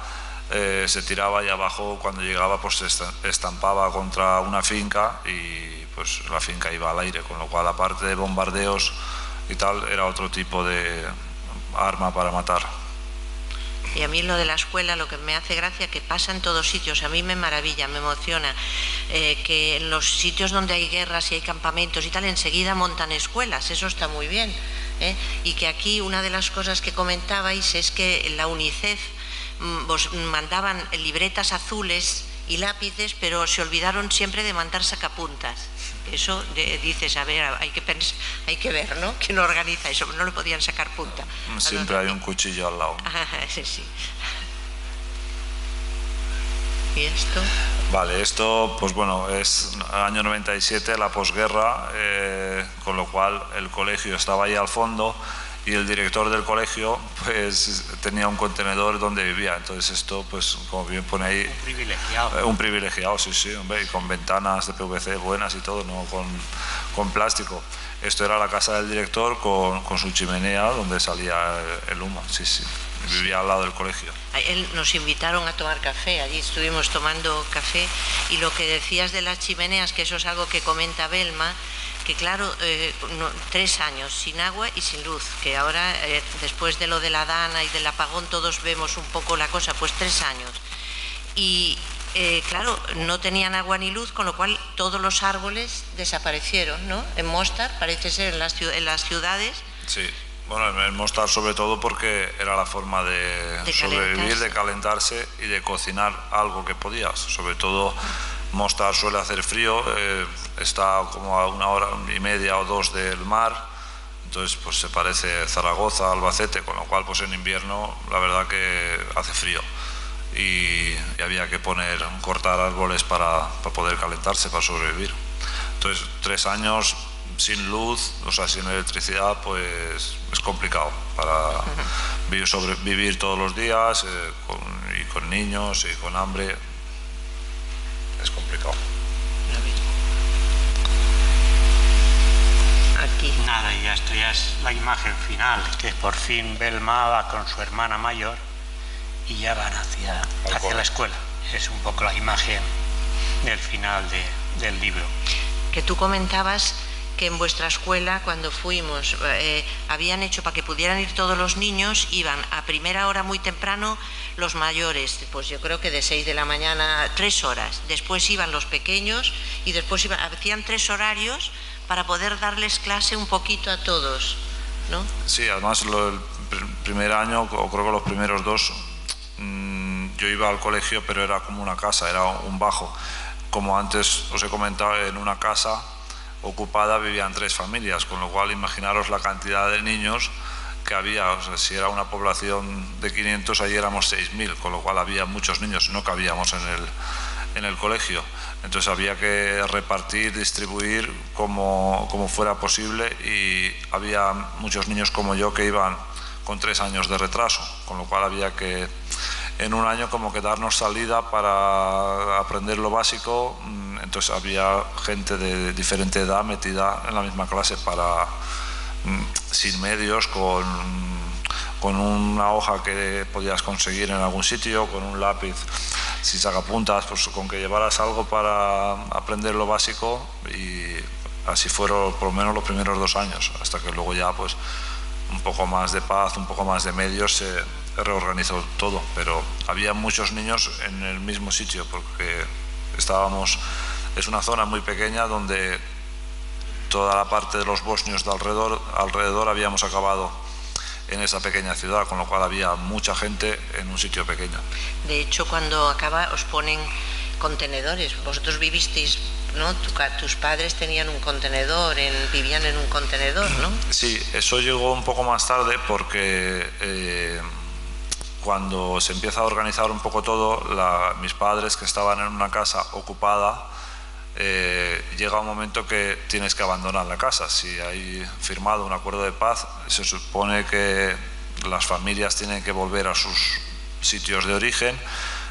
se tiraba, y abajo cuando llegaba pues se estampaba contra una finca, y pues la finca iba al aire, con lo cual aparte de bombardeos y tal, era otro tipo de arma para matar. Y a mí lo de la escuela, lo que me hace gracia, que pasa en todos sitios, a mí me maravilla, me emociona, que en los sitios donde hay guerras y hay campamentos y tal, enseguida montan escuelas, eso está muy bien, y que aquí una de las cosas que comentabais es que la UNICEF os mandaban libretas azules y lápices, pero se olvidaron siempre de mandar sacapuntas. Eso dices, a ver, hay que ver, ¿no? ¿Quién organiza eso? No le podían sacar punta. Siempre hay un cuchillo al lado. Sí. ¿Y esto? Vale, esto pues bueno, es año 97, la posguerra, con lo cual el colegio estaba ahí al fondo, y el director del colegio pues tenía un contenedor donde vivía. Entonces esto, pues como bien pone ahí, un privilegiado, sí, hombre, y con ventanas de PVC buenas y todo, no con plástico. Esto era la casa del director con su chimenea donde salía el humo, sí. Vivía al lado del colegio. Nos invitaron a tomar café, allí estuvimos tomando café, y lo que decías de las chimeneas, que eso es algo que comenta Belma, que claro, 3 años sin agua y sin luz, que ahora después de lo de la Dana y del apagón todos vemos un poco la cosa, pues 3 años. Y claro, no tenían agua ni luz, con lo cual todos los árboles desaparecieron, ¿no? En Mostar, parece ser, en las ciudades. Sí, bueno, en Mostar sobre todo porque era la forma de sobrevivir, de calentarse y de cocinar algo que podías. Sobre todo Mostar suele hacer frío, está como a 1 hora y media o 2 del mar, entonces pues se parece Zaragoza, Albacete, con lo cual pues en invierno la verdad que hace frío, y había que cortar árboles para poder calentarse, para sobrevivir. Entonces 3 años sin luz, o sea, sin electricidad, pues es complicado para sobrevivir todos los días, y con niños y con hambre. Es complicado. Aquí. Nada, y esto ya es la imagen final, que por fin Belma va con su hermana mayor y ya van hacia la escuela. Es un poco la imagen del final del libro. Que tú comentabas que en vuestra escuela, cuando fuimos, habían hecho para que pudieran ir todos los niños, iban a primera hora muy temprano los mayores, pues yo creo que de 6 de la mañana, 3 horas, después iban los pequeños, y después hacían 3 horarios para poder darles clase un poquito a todos, ¿no? Sí, además el primer año, o creo que los primeros 2, yo iba al colegio, pero era como una casa, era un bajo. Como antes os he comentado, en una casa ocupada vivían 3 familias, con lo cual imaginaros la cantidad de niños que había. O sea, si era una población de 500, allí éramos 6.000, con lo cual había muchos niños, no cabíamos en el colegio. Entonces había que repartir, distribuir como fuera posible, y había muchos niños como yo que iban con 3 años de retraso, con lo cual había que en un año como que darnos salida para aprender lo básico. Entonces había gente de diferente edad metida en la misma clase, sin medios, con una hoja que podías conseguir en algún sitio, con un lápiz sin sacapuntas, pues con que llevaras algo para aprender lo básico. Y así fueron por lo menos los primeros 2 años, hasta que luego ya pues un poco más de paz, un poco más de medios, se reorganizó todo. Pero había muchos niños en el mismo sitio, porque es una zona muy pequeña donde toda la parte de los bosnios de alrededor habíamos acabado en esa pequeña ciudad, con lo cual había mucha gente en un sitio pequeño. De hecho, cuando acaba os ponen contenedores. Vosotros vivisteis, ¿no? Tus padres tenían un contenedor, vivían en un contenedor, ¿no? Sí, eso llegó un poco más tarde, porque cuando se empieza a organizar un poco todo, mis padres, que estaban en una casa ocupada, llega un momento que tienes que abandonar la casa. Si hay firmado un acuerdo de paz, se supone que las familias tienen que volver a sus sitios de origen.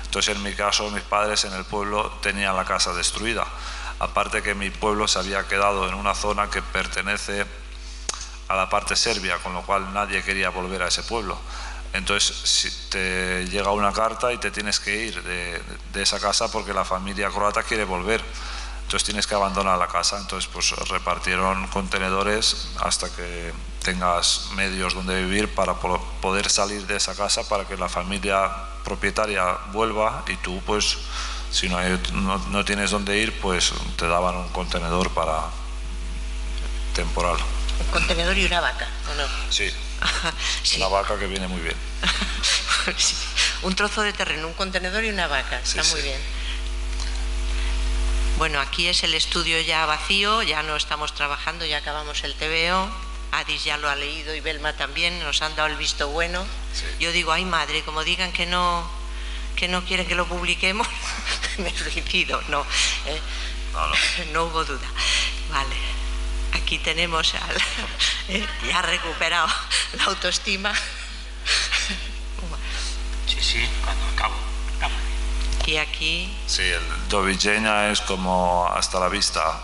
Entonces, en mi caso, mis padres en el pueblo tenían la casa destruida. Aparte que mi pueblo se había quedado en una zona que pertenece a la parte serbia, con lo cual nadie quería volver a ese pueblo. Entonces, si te llega una carta y te tienes que ir de esa casa porque la familia croata quiere volver. Entonces tienes que abandonar la casa. Entonces pues repartieron contenedores hasta que tengas medios donde vivir para poder salir de esa casa, para que la familia propietaria vuelva, y tú pues si no tienes dónde ir, pues te daban un contenedor temporal. Un contenedor y una vaca, ¿o no? Sí, Sí. Una vaca que viene muy bien. Sí. Un trozo de terreno, un contenedor y una vaca, Sí, está muy bien. Bueno, aquí es el estudio ya vacío, ya no estamos trabajando, ya acabamos el TVO. Adis ya lo ha leído y Belma también, nos han dado el visto bueno. Sí. Yo digo, ay madre, como digan que no quieren que lo publiquemos, me suicido. No, no hubo duda. Vale, aquí tenemos ya ha recuperado la autoestima. Sí, cuando acabo. Y aquí... Sí, el do viđenja es como hasta la vista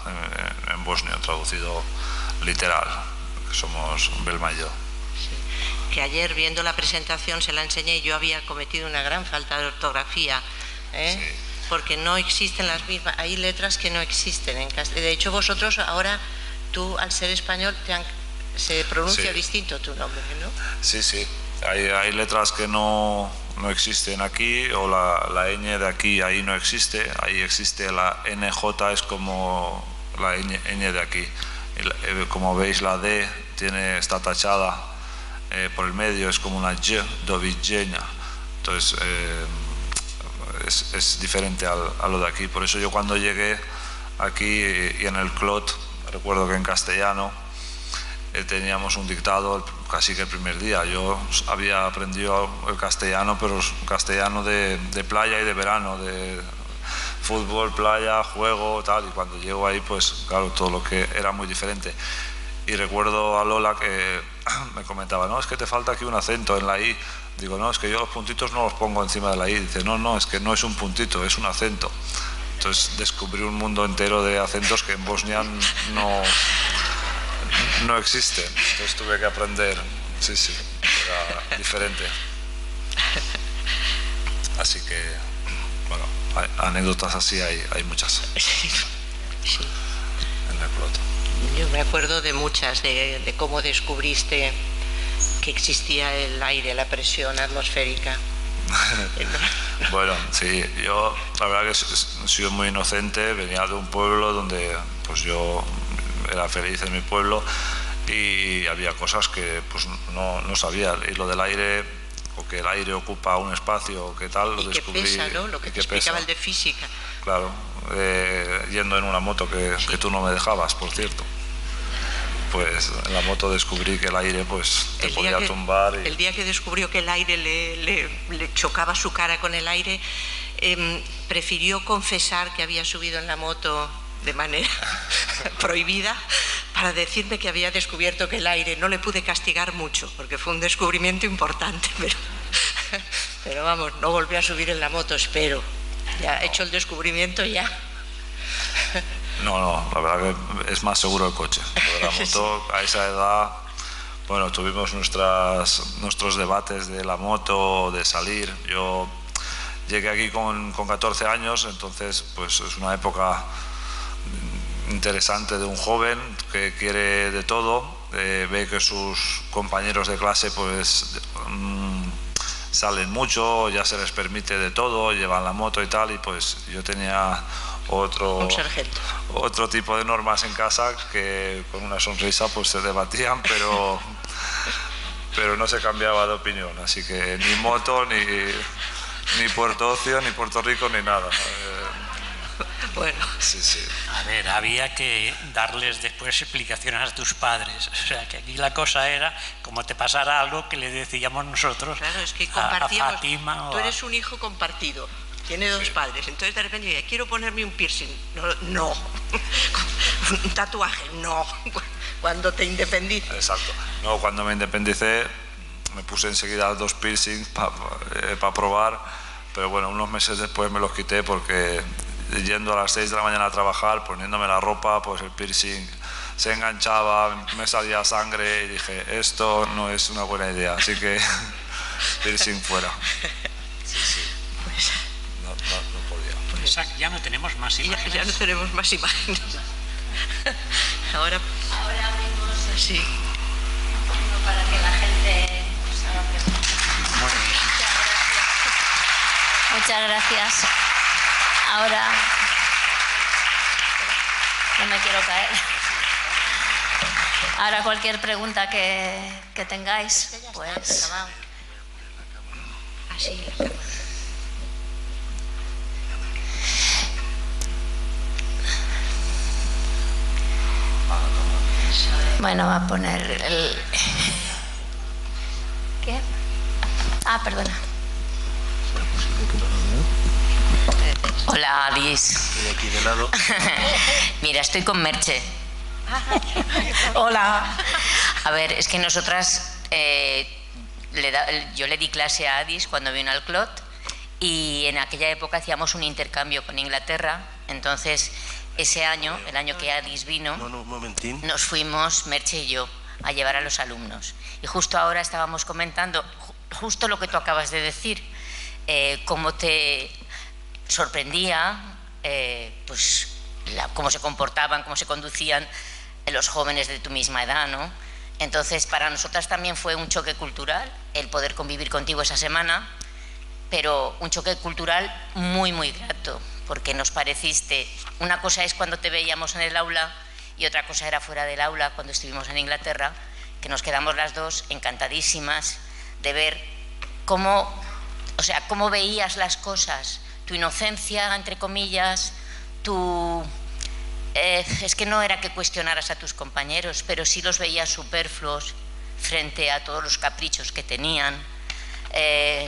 en bosnio, traducido literal, que somos Belma y yo. Sí. Que ayer viendo la presentación se la enseñé y yo había cometido una gran falta de ortografía, Sí. Porque no existen las mismas, hay letras que no existen en castellano. De hecho, vosotros ahora, tú al ser español, se pronuncia Sí. distinto tu nombre, ¿no? Sí, sí. Hay letras que no existen aquí, o la ñ de aquí ahí no existe. Ahí existe la NJ, es como la ñ de aquí. Como veis, la D está tachada por el medio, es como una Y, do viđenja. Entonces es diferente a lo de aquí. Por eso yo cuando llegué aquí y en el Clot, recuerdo que en castellano teníamos un dictado casi que el primer día. Yo había aprendido el castellano, pero castellano de playa y de verano, de fútbol, playa, juego, tal. Y cuando llego ahí, pues claro, todo lo que era muy diferente. Y recuerdo a Lola que me comentaba, no, es que te falta aquí un acento en la I. Digo, no, es que yo los puntitos no los pongo encima de la I. Dice, no, es que no es un puntito, es un acento. Entonces descubrí un mundo entero de acentos que en Bosnia no existen. Entonces tuve que aprender. Sí, era diferente. Así que, bueno, anécdotas así hay muchas. Sí. En el Clot. Yo me acuerdo de muchas, de cómo descubriste que existía el aire, la presión atmosférica. Bueno, sí, yo la verdad que he sido muy inocente. Venía de un pueblo donde pues yo era feliz en mi pueblo, y había cosas que pues no sabía. Y lo del aire, o que el aire ocupa un espacio, o que tal, lo descubrí. Y que pesa, ¿no? Lo que te explicaba el de física. Claro, yendo en una moto que tú no me dejabas, por cierto. Pues en la moto descubrí que el aire pues te podía tumbar. El día que descubrió que el aire le chocaba su cara con el aire, prefirió confesar que había subido en la moto de manera prohibida para decirme que había descubierto que el aire. No le pude castigar mucho porque fue un descubrimiento importante, pero vamos, no volvió a subir en la moto, espero. Ya hecho el descubrimiento ya. No, la verdad que es más seguro el coche. La moto, a esa edad, bueno, tuvimos nuestros debates de la moto, de salir. Yo llegué aquí con 14 años, entonces pues es una época interesante de un joven que quiere de todo, ve que sus compañeros de clase pues salen mucho, ya se les permite de todo, llevan la moto y tal, y pues yo tenía otro tipo de normas en casa que con una sonrisa pues se debatían, pero no se cambiaba de opinión, así que ni moto, ni Puerto Ocio, ni Puerto Rico, ni nada. Bueno. Sí. A ver, había que darles después explicaciones a tus padres. O sea, que aquí la cosa era como te pasara algo que le decíamos nosotros. Claro, es que compartíamos. A Fátima. Tú eres un hijo compartido. Tiene dos padres. Entonces de repente dice, quiero ponerme un piercing. No. Un tatuaje. No. Cuando te independices. Exacto. No, cuando me independicé me puse enseguida 2 piercings para probar. Pero bueno, unos meses después me los quité porque yendo a las 6 de la mañana a trabajar, poniéndome la ropa, pues el piercing se enganchaba, me salía sangre y dije, esto no es una buena idea, así que piercing fuera. Sí. Pues, no podía. Pues ya no tenemos más imágenes. Ya no tenemos más imágenes. Ahora abrimos sí. uno para que la gente nos haga preguntas. Muy bien. Muchas gracias. Ahora no me quiero caer. Ahora cualquier pregunta que tengáis, pues. Así. Bueno, va a poner el. ¿Qué? Ah, perdona. Hola, Adis. Estoy aquí de lado. Mira, estoy con Merche. Hola. A ver, es que nosotras, yo le di clase a Adis cuando vino al CLOT y en aquella época hacíamos un intercambio con Inglaterra. Entonces, ese año, el año que Adis vino, Un momentín. nos fuimos, Merche y yo, a llevar a los alumnos. Y justo ahora estábamos comentando justo lo que tú acabas de decir, cómo te sorprendía pues cómo se comportaban, cómo se conducían los jóvenes de tu misma edad, ¿no? Entonces para nosotras también fue un choque cultural el poder convivir contigo esa semana, pero un choque cultural muy muy grato, porque nos pareciste, una cosa es cuando te veíamos en el aula y otra cosa era fuera del aula cuando estuvimos en Inglaterra, que nos quedamos las dos encantadísimas de ver cómo veías las cosas, tu inocencia, entre comillas, es que no era que cuestionaras a tus compañeros, pero sí los veías superfluos frente a todos los caprichos que tenían.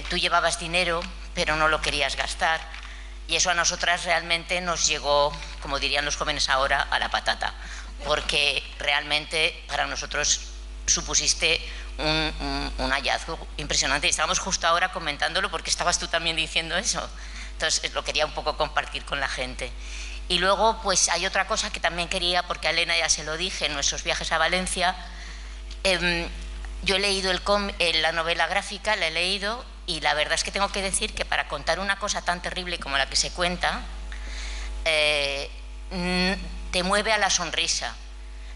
Tú llevabas dinero, pero no lo querías gastar, y eso a nosotras realmente nos llegó, como dirían los jóvenes ahora, a la patata, porque realmente para nosotros supusiste un hallazgo impresionante, y estábamos justo ahora comentándolo porque estabas tú también diciendo eso. Entonces lo quería un poco compartir con la gente. Y luego pues hay otra cosa que también quería, porque a Elena ya se lo dije en nuestros viajes a Valencia. Yo he leído la novela gráfica, la he leído, y la verdad es que tengo que decir que para contar una cosa tan terrible como la que se cuenta, te mueve a la sonrisa,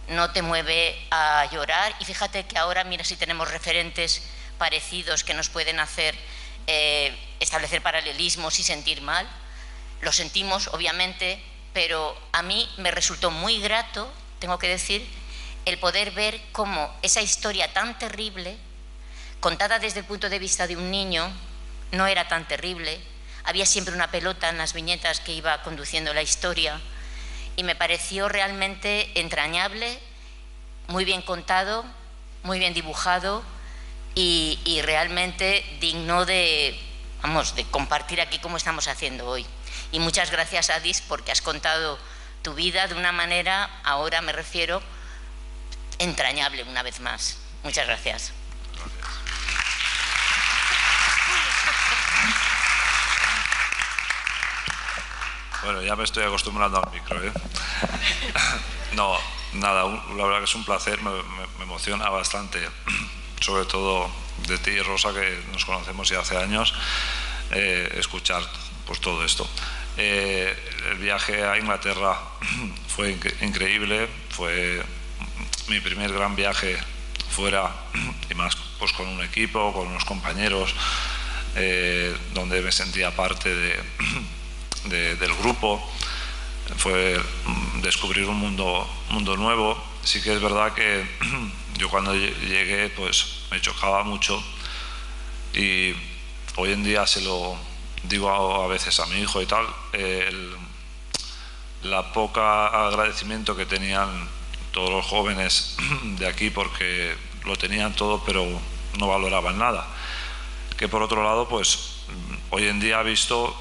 no te mueve a llorar. Y fíjate que ahora mira si tenemos referentes parecidos que nos pueden hacer establecer paralelismos y sentir mal. Lo sentimos obviamente, pero a mí me resultó muy grato, tengo que decir, el poder ver cómo esa historia tan terrible contada desde el punto de vista de un niño, no era tan terrible. Había siempre una pelota en las viñetas que iba conduciendo la historia y me pareció realmente entrañable, muy bien contado, muy bien dibujado y realmente digno de compartir aquí como estamos haciendo hoy. Y muchas gracias, Adis, porque has contado tu vida de una manera, ahora me refiero, entrañable una vez más. Muchas gracias. Bueno, ya me estoy acostumbrando al micro, ¿eh? No, nada, la verdad que es un placer, me emociona bastante, sobre todo de ti, Rosa, que nos conocemos ya hace años, escuchar pues todo esto. El viaje a Inglaterra fue increíble, fue mi primer gran viaje fuera, y más pues con un equipo, con unos compañeros, donde me sentía parte del grupo. Fue descubrir un mundo nuevo. Sí que es verdad que yo cuando llegué pues me chocaba mucho, y hoy en día se lo digo a veces a mi hijo y tal, la poca agradecimiento que tenían todos los jóvenes de aquí, porque lo tenían todo pero no valoraban nada. Que por otro lado, pues hoy en día visto,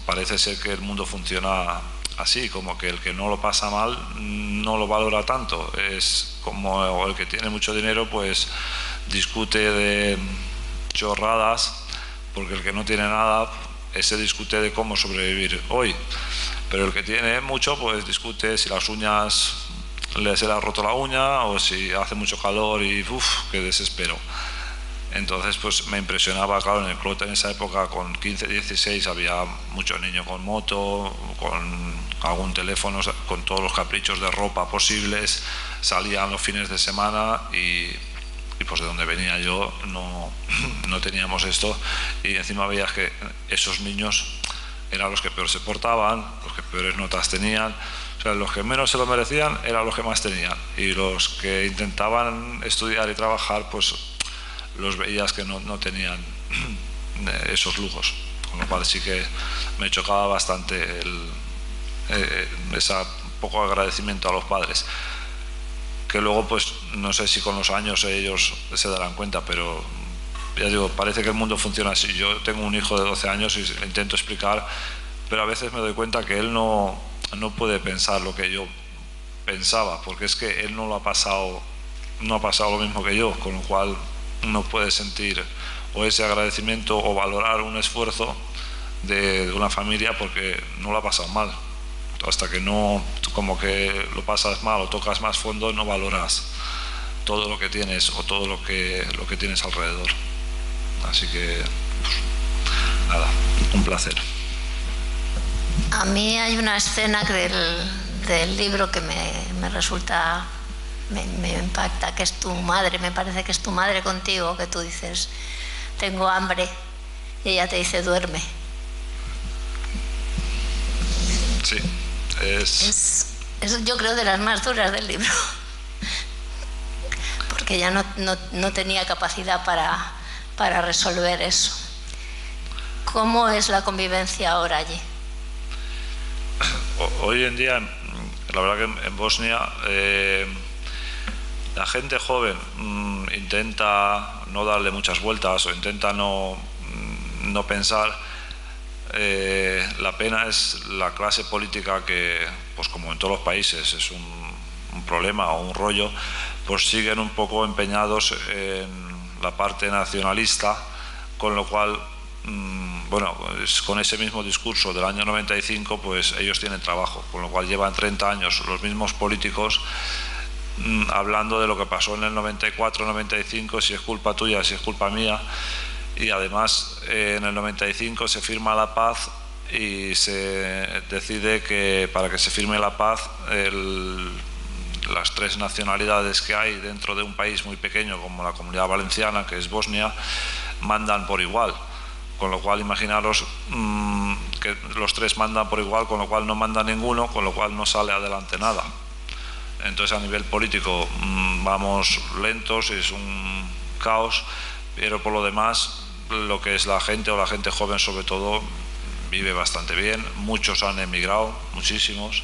parece ser que el mundo funciona así, como que el que no lo pasa mal no lo valora tanto. Es como el que tiene mucho dinero pues discute de chorradas, porque el que no tiene nada, ese discute de cómo sobrevivir hoy. Pero el que tiene mucho pues discute si las uñas se le ha roto la uña, o si hace mucho calor y qué desespero. Entonces pues me impresionaba, claro, en el Clot en esa época con 15, 16 había muchos niños con moto, con algún teléfono, con todos los caprichos de ropa posibles, salían los fines de semana y pues de donde venía yo no teníamos esto, y encima veías que esos niños eran los que peor se portaban, los que peores notas tenían. O sea, los que menos se lo merecían eran los que más tenían, y los que intentaban estudiar y trabajar pues los veías que no tenían esos lujos, con lo cual sí que me chocaba bastante ese poco agradecimiento a los padres, que luego pues no sé si con los años ellos se darán cuenta, pero ya digo, parece que el mundo funciona así. Yo tengo un hijo de 12 años y le intento explicar, pero a veces me doy cuenta que él no puede pensar lo que yo pensaba, porque es que él no ha pasado lo mismo que yo, con lo cual no puede sentir o ese agradecimiento o valorar un esfuerzo de una familia, porque no lo ha pasado mal. Hasta que no, como que lo pasas mal o tocas más fondo, no valoras todo lo que tienes o todo lo que tienes alrededor. Así que pues, nada, un placer. A mí hay una escena del libro que me resulta, me impacta, que es tu madre, me parece que es tu madre contigo, que tú dices, tengo hambre, y ella te dice, duerme. Sí, es yo creo de las más duras del libro, porque ya no tenía capacidad para resolver eso. ¿Cómo es la convivencia ahora allí? Hoy en día, la verdad que en Bosnia la gente joven intenta no darle muchas vueltas o intenta no pensar. La pena es la clase política que, pues como en todos los países es un problema o un rollo, pues siguen un poco empeñados en la parte nacionalista, con lo cual bueno, pues con ese mismo discurso del año 95 pues ellos tienen trabajo, con lo cual llevan 30 años los mismos políticos hablando de lo que pasó en el 94-95, si es culpa tuya, si es culpa mía. Y además en el 95 se firma la paz y se decide que para que se firme la paz las tres nacionalidades que hay dentro de un país muy pequeño como la Comunidad Valenciana, que es Bosnia, mandan por igual. Con lo cual imaginaros que los tres mandan por igual, con lo cual no manda ninguno, con lo cual no sale adelante nada. Entonces a nivel político vamos lentos, es un caos, pero por lo demás, lo que es la gente o la gente joven sobre todo, vive bastante bien. Muchos han emigrado, muchísimos.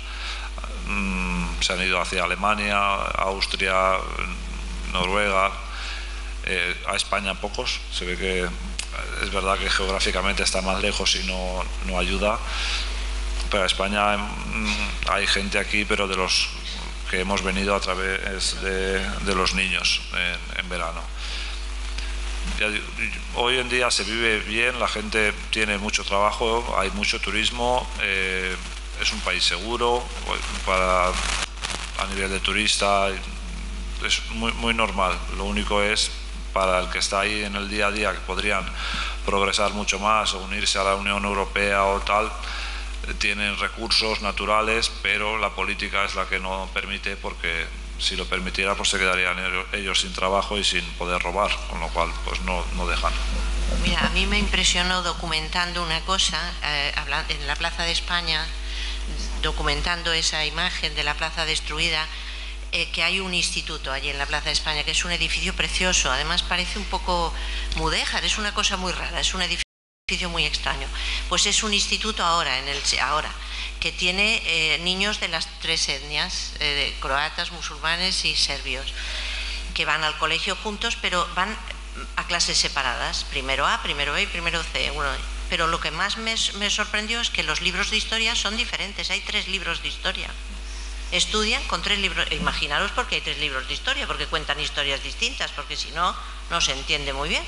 Se han ido hacia Alemania, Austria, Noruega, a España pocos. Se ve que es verdad que geográficamente está más lejos y no ayuda, pero a España hay gente aquí, pero de los que hemos venido a través de los niños en verano. Hoy en día se vive bien, la gente tiene mucho trabajo, hay mucho turismo, es un país seguro a nivel de turista, es muy normal. Lo único es, para el que está ahí en el día a día, que podrían progresar mucho más o unirse a la Unión Europea o tal, tienen recursos naturales, pero la política es la que no permite, porque si lo permitiera pues se quedarían ellos sin trabajo y sin poder robar, con lo cual pues no dejan. Mira, a mí me impresionó documentando una cosa, en la Plaza de España, documentando esa imagen de la plaza destruida, que hay un instituto allí en la Plaza de España, que es un edificio precioso, además parece un poco mudéjar, es una cosa muy rara, es un edificio muy extraño. Pues es un instituto ahora, que tiene niños de las tres etnias, croatas, musulmanes y serbios, que van al colegio juntos, pero van a clases separadas, primero A, primero B y primero C. Pero lo que más me sorprendió es que los libros de historia son diferentes, hay 3 libros de historia. Estudian con 3 libros, imaginaros por qué hay 3 libros de historia, porque cuentan historias distintas, porque si no, no se entiende muy bien.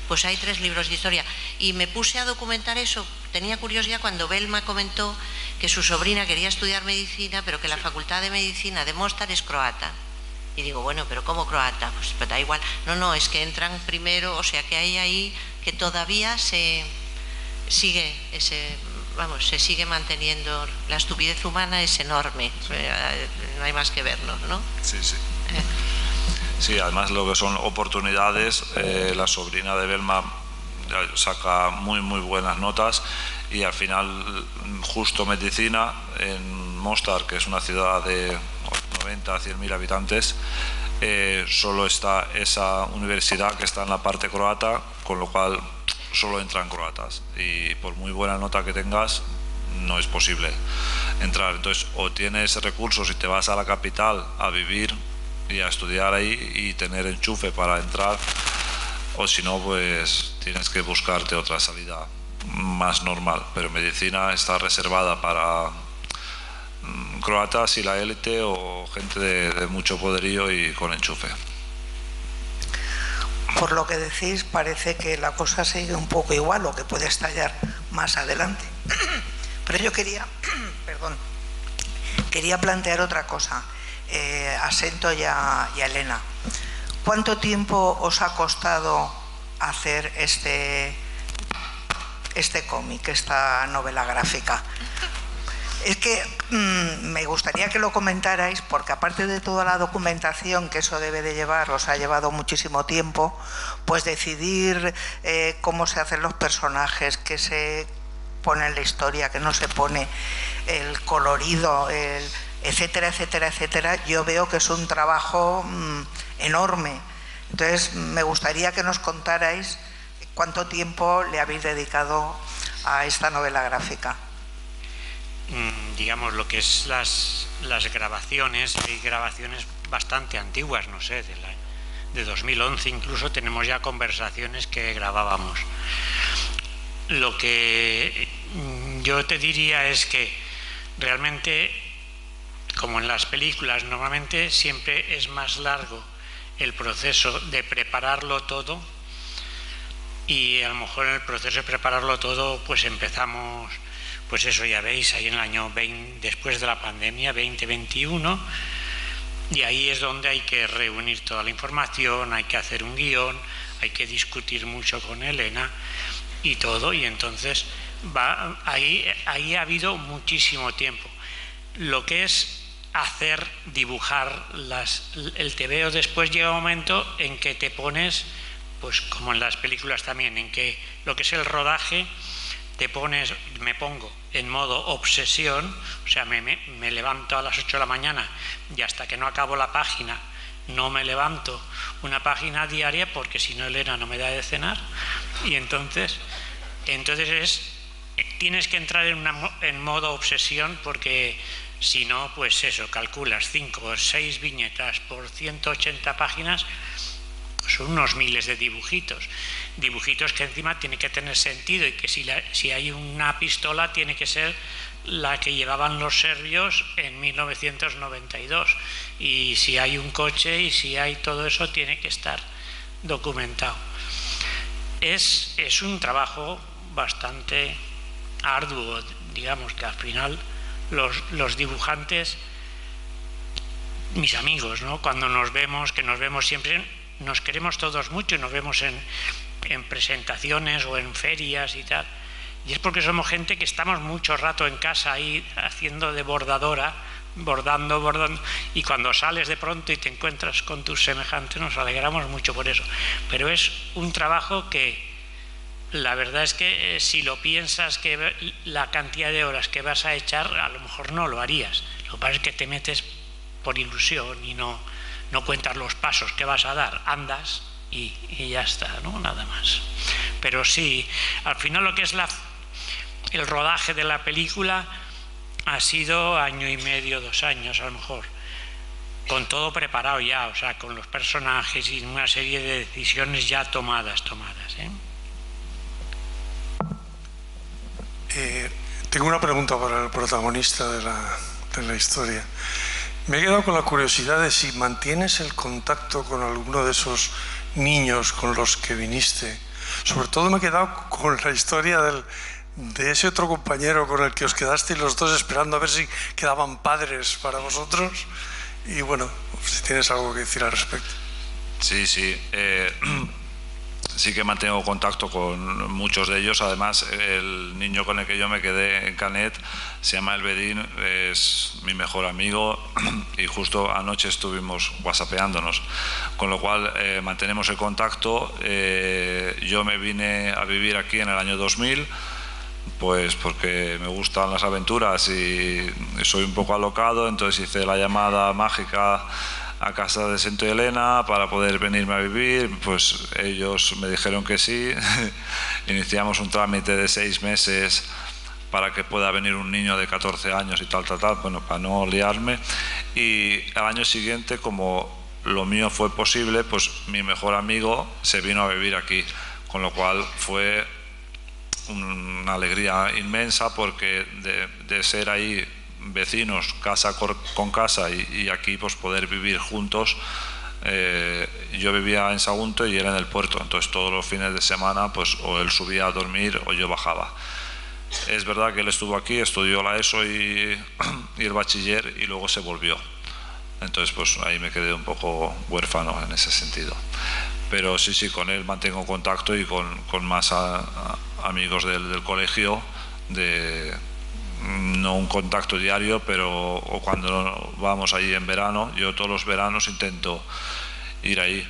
Pues hay 3 libros de historia. Y me puse a documentar eso. Tenía curiosidad cuando Belma comentó que su sobrina quería estudiar medicina, pero que la Facultad de Medicina de Mostar es croata. Y digo, bueno, pero ¿cómo croata? Pues da igual. No, es que entran primero, o sea que hay ahí que todavía se sigue se sigue manteniendo. La estupidez humana es enorme, no hay más que verlo, ¿no? Sí. Sí, además lo que son oportunidades, la sobrina de Belma saca muy buenas notas y al final justo medicina en Mostar, que es una ciudad de 90 a 100.000 habitantes, solo está esa universidad que está en la parte croata, con lo cual solo entran croatas y por muy buena nota que tengas no es posible entrar. Entonces o tienes recursos y te vas a la capital a vivir y a estudiar ahí y tener enchufe para entrar, o si no pues tienes que buscarte otra salida más normal, pero medicina está reservada para croatas y la élite o gente de mucho poderío y con enchufe. Por lo que decís, parece que la cosa sigue un poco igual o que puede estallar más adelante. Pero yo quería plantear otra cosa a Sento y a Elena. ¿Cuánto tiempo os ha costado hacer este cómic, esta novela gráfica? Es que me gustaría que lo comentarais, porque aparte de toda la documentación que eso debe de llevar, os ha llevado muchísimo tiempo, pues decidir cómo se hacen los personajes, qué se pone en la historia, qué no se pone, el colorido, etcétera, etcétera, etcétera. Yo veo que es un trabajo enorme. Entonces me gustaría que nos contarais cuánto tiempo le habéis dedicado a esta novela gráfica. Digamos, lo que es las grabaciones, hay grabaciones bastante antiguas, no sé, de 2011 incluso tenemos ya conversaciones que grabábamos. Lo que yo te diría es que realmente, como en las películas, normalmente siempre es más largo el proceso de prepararlo todo, y a lo mejor en el proceso de prepararlo todo pues empezamos, pues eso ya veis, ahí en el año 20, después de la pandemia, 2021, y ahí es donde hay que reunir toda la información, hay que hacer un guión, hay que discutir mucho con Elena y todo, y entonces ahí ha habido muchísimo tiempo. Lo que es hacer, dibujar el tebeo, después llega un momento en que te pones, pues como en las películas también, en que lo que es el rodaje, me pongo en modo obsesión, o sea, me levanto a las 8 de la mañana y hasta que no acabo la página no me levanto una página diaria porque si no Elena no me da de cenar, y entonces tienes que entrar en modo obsesión, porque si no, pues eso, calculas 5 o 6 viñetas por 180 páginas, son unos miles de dibujitos que encima tienen que tener sentido, y que si hay una pistola tiene que ser la que llevaban los serbios en 1992, y si hay un coche y si hay todo eso tiene que estar documentado. Es un trabajo bastante arduo, digamos, que al final los dibujantes, mis amigos, ¿no?, cuando nos vemos siempre, nos queremos todos mucho y nos vemos en presentaciones o en ferias y tal, y es porque somos gente que estamos mucho rato en casa ahí haciendo de bordadora, bordando, y cuando sales de pronto y te encuentras con tus semejantes nos alegramos mucho por eso. Pero es un trabajo que la verdad es que si lo piensas, que la cantidad de horas que vas a echar, a lo mejor no lo harías. Lo que pasa es que te metes por ilusión y no cuentas los pasos que vas a dar, andas y ya está, ¿no? Nada más. Pero sí, al final lo que es el rodaje de la película ha sido 1 año y medio, 2 años a lo mejor, con todo preparado ya, o sea, con los personajes y una serie de decisiones ya tomadas, ¿eh? Tengo una pregunta para el protagonista de la historia. Me he quedado con la curiosidad de si mantienes el contacto con alguno de esos niños con los que viniste. Sobre todo me he quedado con la historia de ese otro compañero con el que os quedasteis los dos esperando a ver si quedaban padres para vosotros. Y bueno, si tienes algo que decir al respecto. Sí, sí que mantengo contacto con muchos de ellos. Además, el niño con el que yo me quedé en Canet se llama Elvedín, es mi mejor amigo, y justo anoche estuvimos whatsappeándonos, con lo cual mantenemos el contacto. Yo me vine a vivir aquí en el año 2000, pues porque me gustan las aventuras y soy un poco alocado, entonces hice la llamada mágica a casa de Santa Elena para poder venirme a vivir. Pues ellos me dijeron que sí. Iniciamos un trámite de 6 meses para que pueda venir un niño de 14 años y tal, bueno, para no liarme. Y al año siguiente, como lo mío fue posible, pues mi mejor amigo se vino a vivir aquí, con lo cual fue una alegría inmensa, porque de ser ahí vecinos, casa con casa, y aquí pues poder vivir juntos. Yo vivía en Sagunto y él en el puerto, entonces todos los fines de semana pues o él subía a dormir o yo bajaba. Es verdad que él estuvo aquí, estudió la ESO y el bachiller, y luego se volvió, entonces pues ahí me quedé un poco huérfano en ese sentido. Pero sí, con él mantengo contacto, y con más amigos del colegio, no un contacto diario, pero o cuando vamos ahí en verano. Yo todos los veranos intento ir ahí.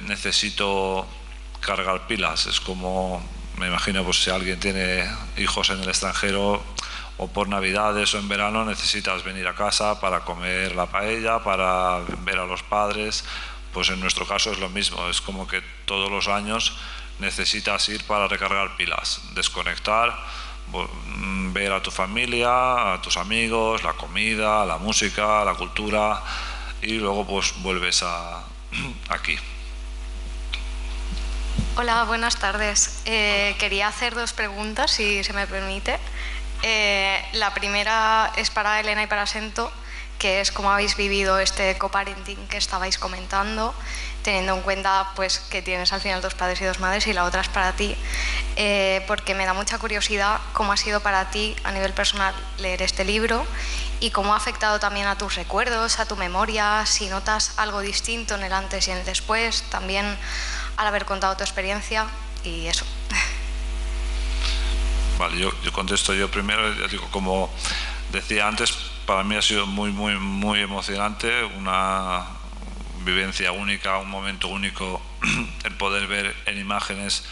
Necesito cargar pilas, es como, me imagino, pues si alguien tiene hijos en el extranjero, o por Navidades o en verano necesitas venir a casa para comer la paella, para ver a los padres. Pues en nuestro caso es lo mismo, es como que todos los años necesitas ir para recargar pilas, desconectar, ver a tu familia, a tus amigos, la comida, la música, la cultura, y luego pues vuelves aquí. Hola, buenas tardes. Quería hacer 2 preguntas, si se me permite. La primera es para Elena y para Sento, que es cómo habéis vivido este coparenting que estabais comentando, teniendo en cuenta pues que tienes al final 2 padres y 2 madres, y la otra es para ti, porque me da mucha curiosidad cómo ha sido para ti a nivel personal leer este libro, y cómo ha afectado también a tus recuerdos, a tu memoria, si notas algo distinto en el antes y en el después, también al haber contado tu experiencia, y eso. Vale, yo contesto yo primero. Ya digo, como decía antes, para mí ha sido muy emocionante, una vivencia única, un momento único, el poder ver en imágenes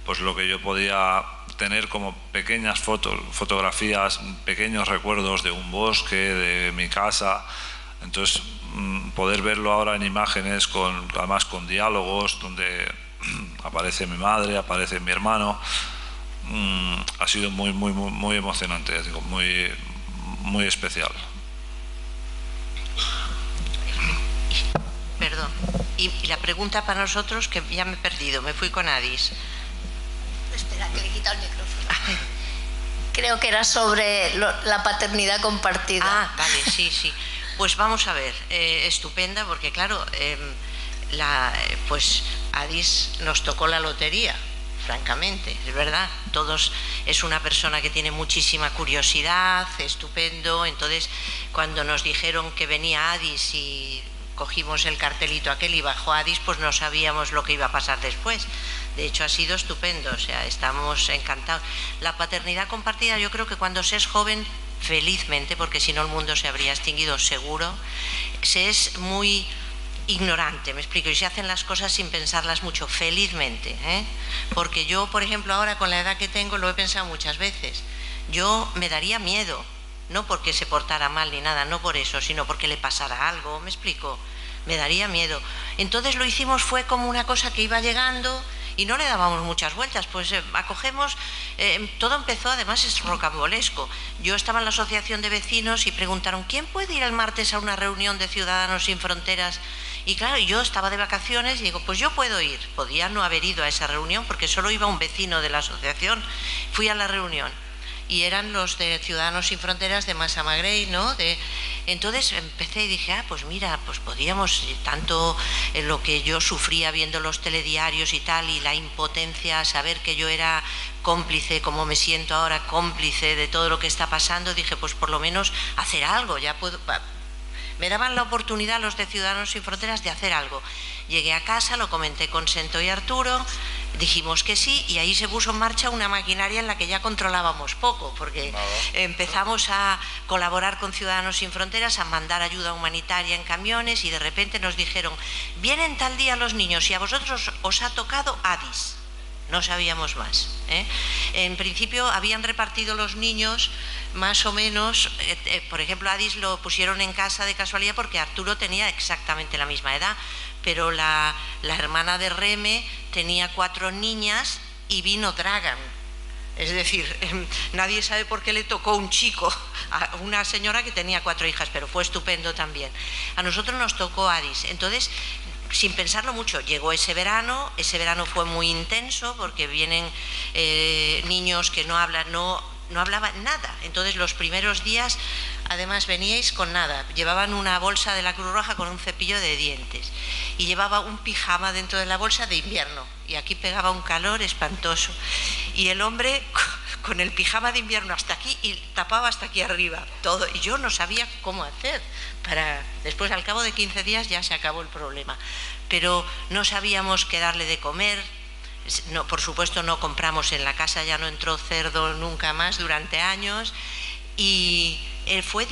pues lo que yo podía tener como pequeñas fotografías, pequeños recuerdos de un bosque, de mi casa. Entonces poder verlo ahora en imágenes, además con diálogos, donde aparece mi madre, aparece mi hermano, ha sido muy emocionante, digo, muy especial. Perdón. Y la pregunta para nosotros, que ya me he perdido, me fui con Adis. Espera, que le he quitado el micrófono. Creo que era sobre la paternidad compartida. Ah, vale, sí. Pues vamos a ver, estupenda, porque claro, pues Adis nos tocó la lotería, francamente, es verdad. Es una persona que tiene muchísima curiosidad, estupendo. Entonces, cuando nos dijeron que venía Adis y cogimos el cartelito aquel y bajó Adis, pues no sabíamos lo que iba a pasar después. De hecho, ha sido estupendo, o sea, estamos encantados. La paternidad compartida, yo creo que cuando se es joven, felizmente, porque si no el mundo se habría extinguido seguro, se es muy ignorante, me explico, y se hacen las cosas sin pensarlas mucho, felizmente, porque yo, por ejemplo, ahora con la edad que tengo, lo he pensado muchas veces, yo me daría miedo, no porque se portara mal ni nada, no por eso, sino porque le pasara algo, me explico, me daría miedo. Entonces lo hicimos, fue como una cosa que iba llegando y no le dábamos muchas vueltas, pues acogemos, todo empezó, además es rocambolesco. Yo estaba en la asociación de vecinos y preguntaron, ¿quién puede ir el martes a una reunión de Ciudadanos Sin Fronteras? Y claro, yo estaba de vacaciones y digo, pues yo puedo ir. Podía no haber ido a esa reunión porque solo iba un vecino de la asociación. Fui a la reunión y eran los de Ciudadanos Sin Fronteras de Massamagrell, ¿no? Entonces empecé y dije, pues mira, pues podíamos, tanto en lo que yo sufría viendo los telediarios y tal, y la impotencia, saber que yo era cómplice, como me siento ahora, cómplice de todo lo que está pasando, dije, pues por lo menos hacer algo, ya puedo. Me daban la oportunidad los de Ciudadanos Sin Fronteras de hacer algo. Llegué a casa, lo comenté con Sento y Arturo, dijimos que sí, y ahí se puso en marcha una maquinaria en la que ya controlábamos poco, porque empezamos a colaborar con Ciudadanos Sin Fronteras, a mandar ayuda humanitaria en camiones, y de repente nos dijeron, vienen tal día los niños y a vosotros os ha tocado Adis. No sabíamos más. En principio habían repartido los niños más o menos, por ejemplo, Adis lo pusieron en casa de casualidad porque Arturo tenía exactamente la misma edad, pero la hermana de Reme tenía 4 niñas y vino Dragan. Es decir, nadie sabe por qué le tocó un chico a una señora que tenía 4 hijas, pero fue estupendo también. A nosotros nos tocó Adis. Entonces, sin pensarlo mucho, llegó ese verano fue muy intenso porque vienen niños que no hablaban nada. Entonces los primeros días, además, veníais con nada, llevaban una bolsa de la Cruz Roja con un cepillo de dientes y llevaba un pijama dentro de la bolsa de invierno, y aquí pegaba un calor espantoso, y el hombre con el pijama de invierno hasta aquí y tapaba hasta aquí arriba todo, y yo no sabía cómo hacer después, al cabo de 15 días ya se acabó el problema, pero no sabíamos qué darle de comer. No, por supuesto no compramos en la casa, ya no entró cerdo nunca más durante años, y fue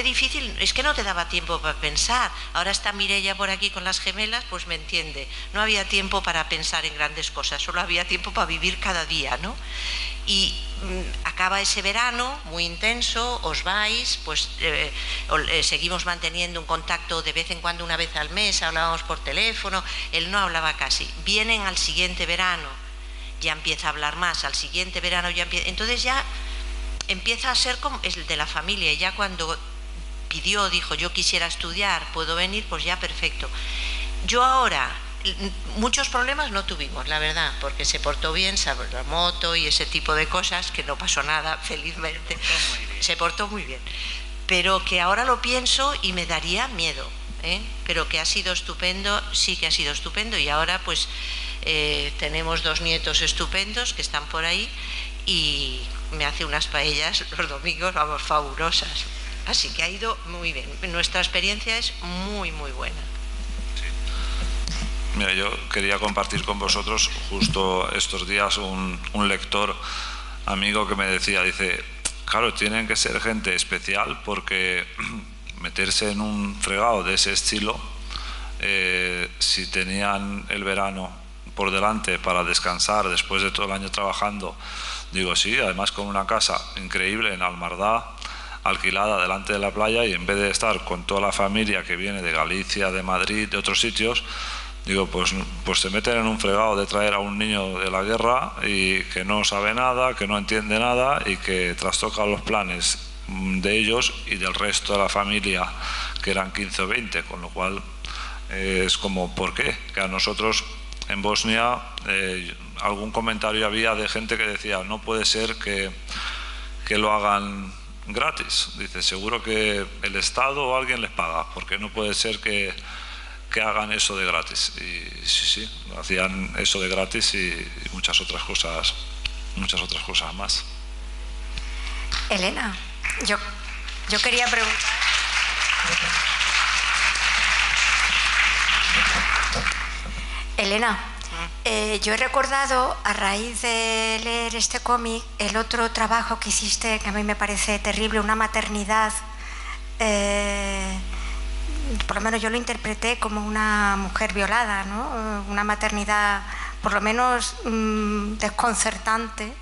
difícil, es que no te daba tiempo para pensar. Ahora está Mireia por aquí con las gemelas, pues me entiende, no había tiempo para pensar en grandes cosas, solo había tiempo para vivir cada día, ¿no? Y acaba ese verano muy intenso, os vais, pues seguimos manteniendo un contacto de vez en cuando, una vez al mes, hablábamos por teléfono, él no hablaba casi. Vienen al siguiente verano, ya empieza a hablar más, al siguiente verano ya empieza, entonces ya empieza a ser como el de la familia, y ya cuando dijo, yo quisiera estudiar, puedo venir, pues ya perfecto. Yo ahora, muchos problemas no tuvimos, la verdad, porque se portó bien, sabe la moto y ese tipo de cosas, que no pasó nada, felizmente, se portó muy bien, pero que ahora lo pienso y me daría miedo, pero que ha sido estupendo, sí que ha sido estupendo, y ahora pues tenemos 2 nietos estupendos que están por ahí, y me hace unas paellas los domingos, vamos, fabulosas, así que ha ido muy bien. Nuestra experiencia es muy muy buena. Mira, yo quería compartir con vosotros justo estos días un lector amigo que me decía, dice, claro, tienen que ser gente especial porque meterse en un fregado de ese estilo, si tenían el verano por delante para descansar después de todo el año trabajando, digo, sí, además con una casa increíble en Almardá, alquilada delante de la playa, y en vez de estar con toda la familia que viene de Galicia, de Madrid, de otros sitios, digo, pues se meten en un fregado de traer a un niño de la guerra y que no sabe nada, que no entiende nada y que trastoca los planes de ellos y del resto de la familia, que eran 15 o 20, con lo cual es como, ¿por qué? Que a nosotros en Bosnia algún comentario había de gente que decía, no puede ser que lo hagan gratis. Dice, seguro que el Estado o alguien les paga, porque no puede ser que hagan eso de gratis. Y sí, hacían eso de gratis y muchas otras cosas más. Elena, yo quería preguntar. Elena, yo he recordado, a raíz de leer este cómic, el otro trabajo que hiciste, que a mí me parece terrible, una maternidad, por lo menos yo lo interpreté como una mujer violada, ¿no? Una maternidad por lo menos desconcertante,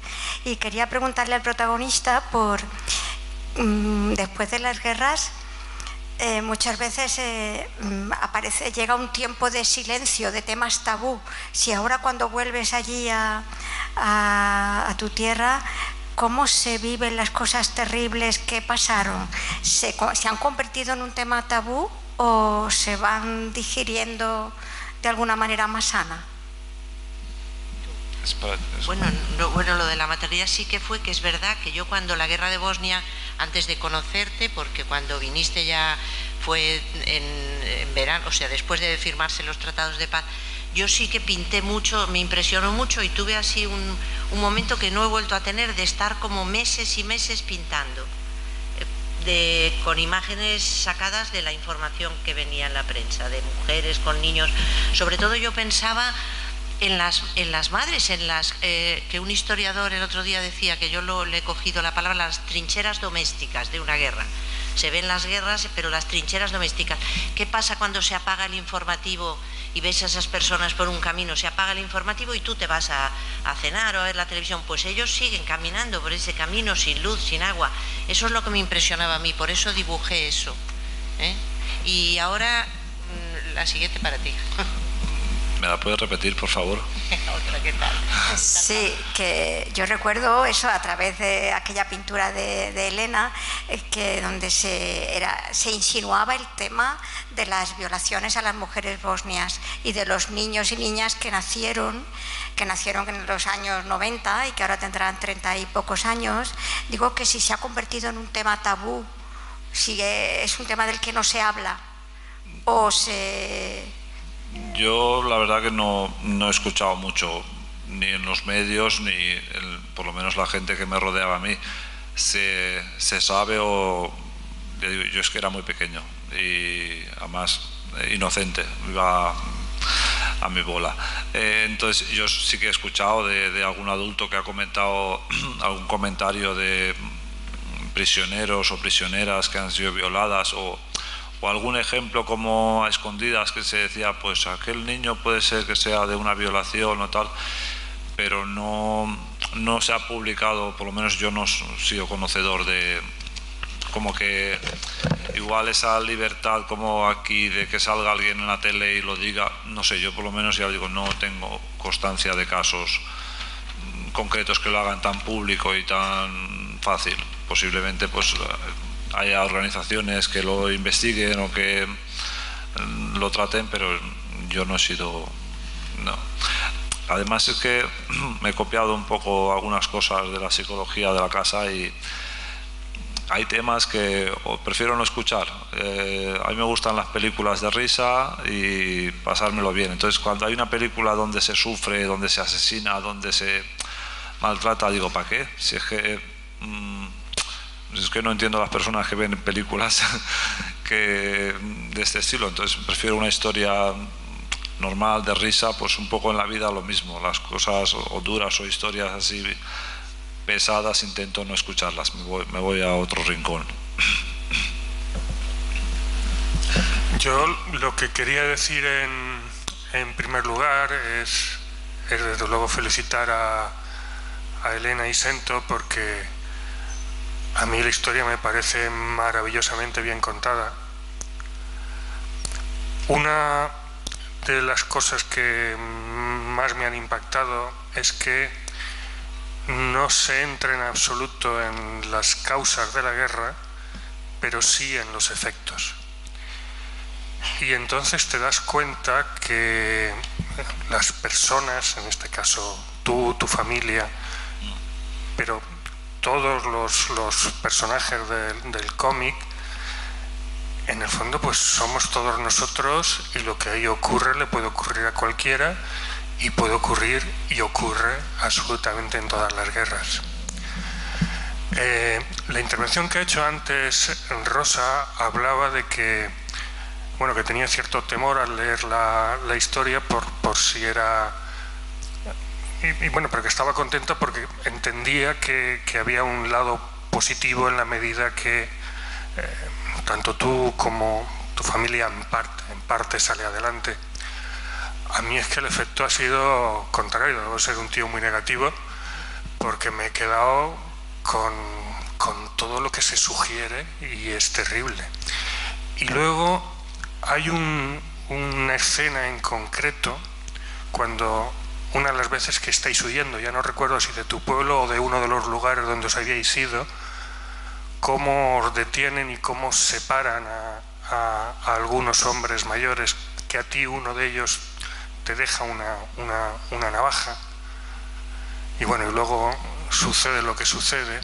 y quería preguntarle al protagonista por, después de las guerras, muchas veces llega un tiempo de silencio, de temas tabú. Si ahora cuando vuelves allí a tu tierra, ¿cómo se viven las cosas terribles que pasaron? ¿Se han convertido en un tema tabú o se van digiriendo de alguna manera más sana? Bueno, lo de la maternidad sí que fue, que es verdad que yo cuando la guerra de Bosnia, antes de conocerte, porque cuando viniste ya fue en verano, o sea, después de firmarse los tratados de paz, yo sí que pinté mucho, me impresionó mucho y tuve así un momento que no he vuelto a tener, de estar como meses y meses pintando, con imágenes sacadas de la información que venía en la prensa, de mujeres con niños. Sobre todo yo pensaba en las madres, que un historiador el otro día decía, que yo le he cogido la palabra, las trincheras domésticas de una guerra. Se ven las guerras, pero las trincheras domésticas. ¿Qué pasa cuando se apaga el informativo y ves a esas personas por un camino? Se apaga el informativo y tú te vas a cenar o a ver la televisión. Pues ellos siguen caminando por ese camino sin luz, sin agua. Eso es lo que me impresionaba a mí, por eso dibujé eso. Y ahora la siguiente para ti. ¿Me la puedes repetir, por favor? Otra, ¿qué tal? Sí, que yo recuerdo eso a través de aquella pintura de Elena, que donde se insinuaba el tema de las violaciones a las mujeres bosnias y de los niños y niñas que nacieron en los años 90 y que ahora tendrán 30 y pocos años. Digo que si se ha convertido en un tema tabú, si es un tema del que no se habla o se... Yo la verdad que no he escuchado mucho, ni en los medios, ni por lo menos la gente que me rodeaba a mí. Se sabe, o yo es que era muy pequeño y además inocente, iba a mi bola. Entonces yo sí que he escuchado de algún adulto que ha comentado algún comentario de prisioneros o prisioneras que han sido violadas, o algún ejemplo como a escondidas, que se decía, pues aquel niño puede ser que sea de una violación o tal, pero no se ha publicado, por lo menos yo no he sido conocedor de, como que igual esa libertad como aquí de que salga alguien en la tele y lo diga, no sé, yo por lo menos ya digo, no tengo constancia de casos concretos que lo hagan tan público y tan fácil. Posiblemente pues haya organizaciones que lo investiguen o que lo traten, pero yo no he sido... No. Además es que me he copiado un poco algunas cosas de la psicología de la casa y hay temas que prefiero no escuchar. A mí me gustan las películas de risa y pasármelo bien. Entonces cuando hay una película donde se sufre, donde se asesina, donde se maltrata, digo, ¿para qué? Si es que no entiendo a las personas que ven películas de este estilo. Entonces prefiero una historia normal, de risa. Pues un poco en la vida lo mismo, las cosas o duras o historias así pesadas intento no escucharlas, me voy a otro rincón. Yo lo que quería decir en primer lugar es desde luego felicitar a Elena y Sento, porque A mí la historia me parece maravillosamente bien contada. Una de las cosas que más me han impactado es que no se entra en absoluto en las causas de la guerra, pero sí en los efectos. Y entonces te das cuenta que las personas, en este caso tú, tu familia, pero todos los personajes del cómic, en el fondo pues somos todos nosotros, y lo que ahí ocurre le puede ocurrir a cualquiera, y puede ocurrir y ocurre absolutamente en todas las guerras. La intervención que ha hecho antes Rosa hablaba de que, bueno, que tenía cierto temor al leer la historia por si era... Y bueno, pero que estaba contenta porque entendía que había un lado positivo en la medida que tanto tú como tu familia en parte sale adelante. A mí es que el efecto ha sido contrario. Debo ser un tío muy negativo porque me he quedado con todo lo que se sugiere y es terrible. Y luego hay una escena en concreto cuando... Una de las veces que estáis huyendo, ya no recuerdo si de tu pueblo o de uno de los lugares donde os habíais ido, cómo os detienen y cómo separan a algunos hombres mayores, que a ti uno de ellos te deja una navaja, y bueno, y luego sucede lo que sucede.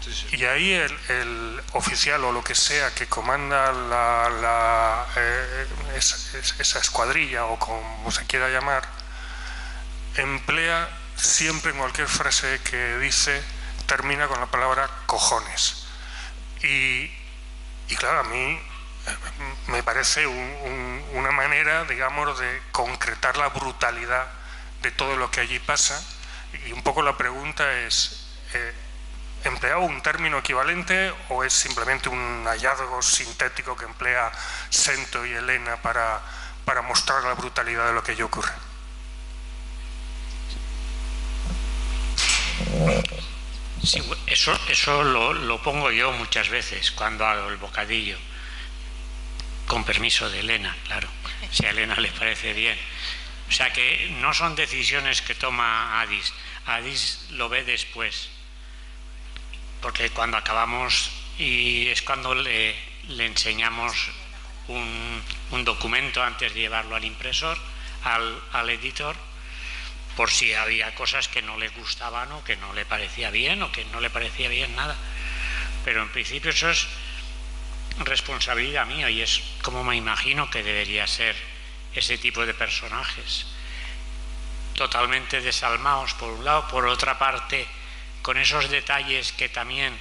Sí, sí. Y ahí el oficial o lo que sea que comanda esa escuadrilla, o como se quiera llamar, emplea siempre en cualquier frase que dice, termina con la palabra cojones. Y claro, a mí me parece una manera, digamos, de concretar la brutalidad de todo lo que allí pasa. Y un poco la pregunta es, ¿emplea un término equivalente o es simplemente un hallazgo sintético que emplea Sento y Elena para mostrar la brutalidad de lo que allí ocurre? Sí, eso lo pongo yo muchas veces cuando hago el bocadillo, con permiso de Elena, claro, si a Elena le parece bien. O sea que no son decisiones que toma Adis, Adis lo ve después, porque cuando acabamos, y es cuando le enseñamos un documento antes de llevarlo al impresor, al editor, por si había cosas que no le gustaban o que no le parecía bien o que no le parecía bien nada. Pero en principio eso es responsabilidad mía y es como me imagino que debería ser ese tipo de personajes. Totalmente desalmados por un lado, por otra parte con esos detalles que también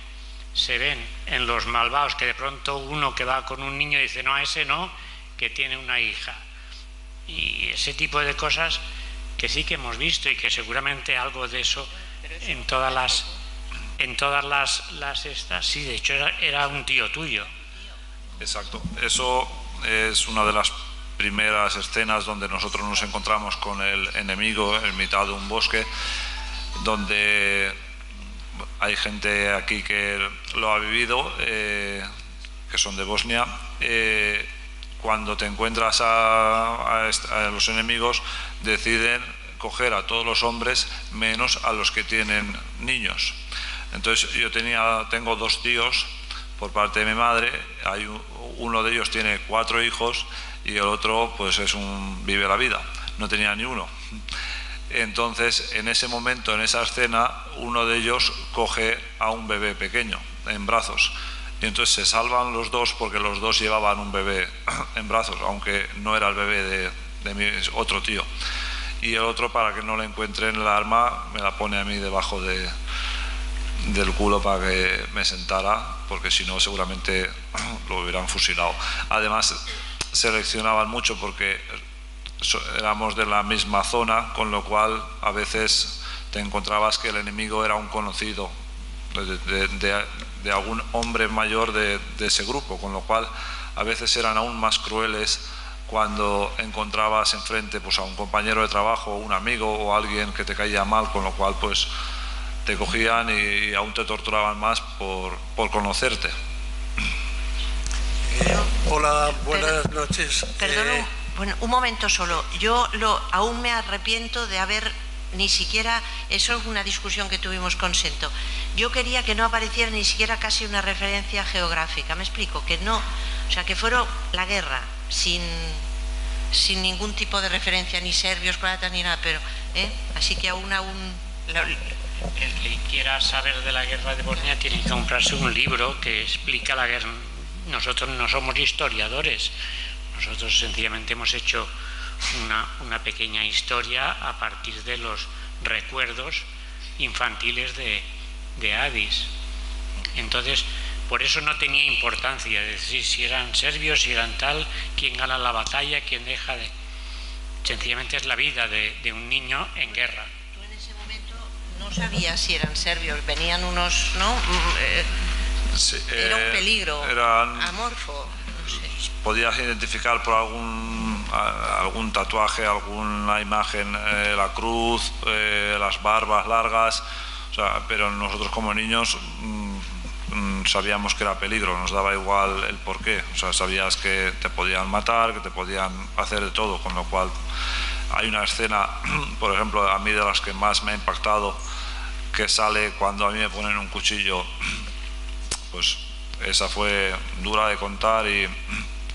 se ven en los malvados, que de pronto uno que va con un niño dice no, a ese no, que tiene una hija. Y ese tipo de cosas que sí que hemos visto y que seguramente algo de eso en todas las estas, sí, de hecho era un tío tuyo. Exacto, eso es una de las primeras escenas donde nosotros nos encontramos con el enemigo en mitad de un bosque, donde hay gente aquí que lo ha vivido, que son de Bosnia. Cuando te encuentras a los enemigos, deciden coger a todos los hombres menos a los que tienen niños. Entonces yo tengo dos tíos por parte de mi madre. Uno de ellos tiene 4 hijos y el otro pues vive la vida, no tenía ni uno. Entonces en ese momento, en esa escena, uno de ellos coge a un bebé pequeño en brazos. Y entonces se salvan los dos porque los dos llevaban un bebé en brazos, aunque no era el bebé de mi otro tío. Y el otro, para que no le encuentren el arma, me la pone a mí debajo del culo para que me sentara, porque si no seguramente lo hubieran fusilado. Además seleccionaban mucho porque éramos de la misma zona, con lo cual a veces te encontrabas que el enemigo era un conocido de algún hombre mayor de ese grupo, con lo cual a veces eran aún más crueles cuando encontrabas enfrente pues a un compañero de trabajo, un amigo o alguien que te caía mal, con lo cual pues te cogían y aún te torturaban más por conocerte. Hola, buenas noches. Perdón, bueno, un momento solo. Yo aún me arrepiento de haber ni siquiera, eso es una discusión que tuvimos con Sento. Yo quería que no apareciera ni siquiera casi una referencia geográfica. Me explico, que no, o sea, que fuera la guerra sin ningún tipo de referencia, ni serbios, croatas, ni nada, pero, así que aún. El que quiera saber de la guerra de Bosnia tiene que comprarse un libro que explica la guerra. Nosotros no somos historiadores, nosotros sencillamente hemos hecho una pequeña historia a partir de los recuerdos infantiles de Adis. Entonces, por eso no tenía importancia, es decir, si eran serbios, si eran tal, quién gana la batalla, quién deja de... Sencillamente es la vida de un niño en guerra. Tú en ese momento no sabías si eran serbios, venían unos, ¿no? Sí, era un peligro amorfo. No sé. Podías identificar por algún tatuaje, alguna imagen, la cruz, las barbas largas, o sea, pero nosotros como niños sabíamos que era peligro, nos daba igual el porqué, o sea, sabías que te podían matar, que te podían hacer de todo, con lo cual hay una escena, por ejemplo, a mí de las que más me ha impactado, que sale cuando a mí me ponen un cuchillo. Pues esa fue dura de contar y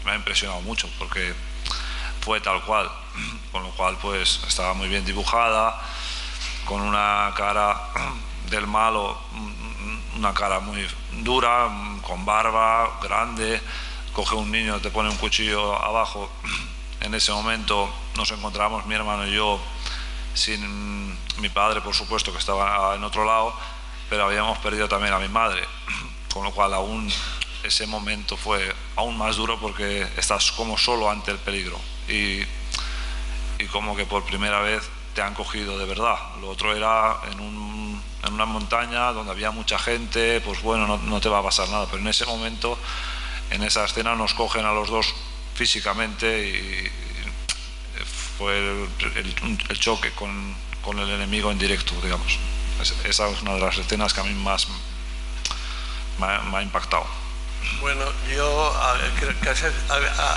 me ha impresionado mucho porque fue tal cual, con lo cual pues estaba muy bien dibujada, con una cara del malo, una cara muy dura, con barba grande, coge un niño, te pone un cuchillo abajo. En ese momento nos encontramos mi hermano y yo sin mi padre, por supuesto, que estaba en otro lado, pero habíamos perdido también a mi madre. Con lo cual aún ese momento fue aún más duro porque estás como solo ante el peligro y como que por primera vez te han cogido de verdad. Lo otro era en una montaña donde había mucha gente, pues bueno, no te va a pasar nada, pero en ese momento, en esa escena nos cogen a los dos físicamente y fue el choque con el enemigo en directo, digamos. Esa es una de las escenas que a mí más me ha impactado. Bueno, yo casi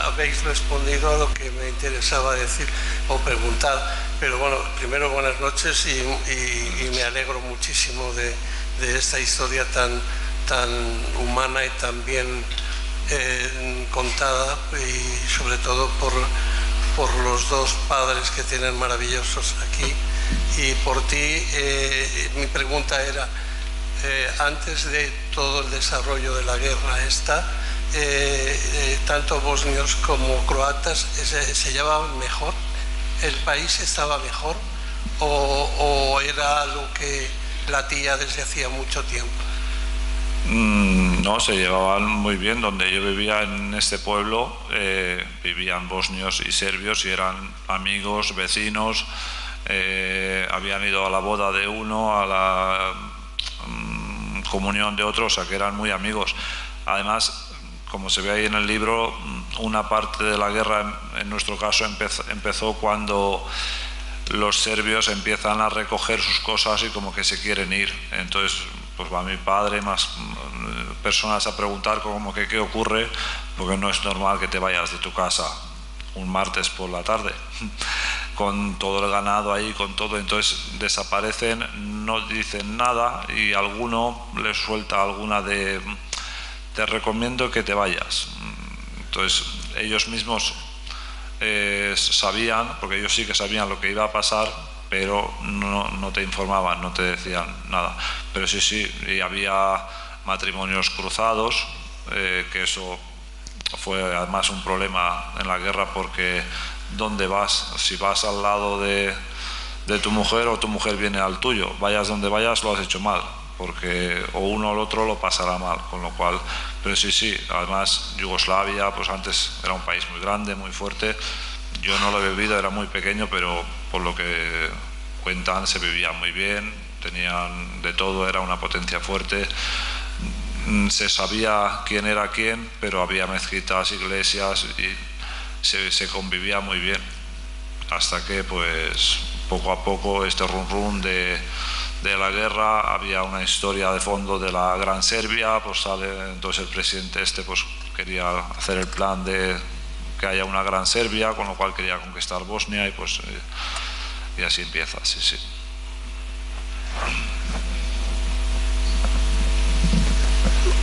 habéis respondido a lo que me interesaba decir o preguntar, pero bueno, primero buenas noches y me alegro muchísimo de esta historia tan humana y tan bien contada, y sobre todo por los dos padres que tienen maravillosos aquí, y por ti. Mi pregunta era, antes de todo el desarrollo de la guerra tanto bosnios como croatas se llevaban mejor, el país estaba mejor, o era algo que latía desde hacía mucho tiempo. No, se llevaban muy bien. Donde yo vivía, en este pueblo, vivían bosnios y serbios y eran amigos, vecinos, habían ido a la boda de uno, a la comunión de otro, o sea que eran muy amigos. Además, como se ve ahí en el libro, una parte de la guerra, en nuestro caso, empezó cuando los serbios empiezan a recoger sus cosas y como que se quieren ir. Entonces, pues va mi padre, más personas a preguntar como que qué ocurre, porque no es normal que te vayas de tu casa un martes por la tarde con todo el ganado ahí, con todo. Entonces desaparecen, no dicen nada y alguno les suelta alguna de te recomiendo que te vayas. Entonces ellos mismos sabían, porque ellos sí que sabían lo que iba a pasar, pero no te informaban, no te decían nada. Pero sí, y había matrimonios cruzados, que eso fue además un problema en la guerra, porque ¿dónde vas? Si vas al lado de tu mujer o tu mujer viene al tuyo, vayas donde vayas lo has hecho mal, porque o uno o el otro lo pasará mal, con lo cual, pero sí, además Yugoslavia, pues antes era un país muy grande, muy fuerte. Yo no lo he vivido, era muy pequeño, pero por lo que cuentan se vivía muy bien, tenían de todo, era una potencia fuerte. Se sabía quién era quién, pero había mezquitas, iglesias y se convivía muy bien, hasta que pues poco a poco este run run de de la guerra, había una historia de fondo de la Gran Serbia, pues sale, entonces el presidente pues quería hacer el plan de que haya una Gran Serbia, con lo cual quería conquistar Bosnia y así empieza, sí, sí.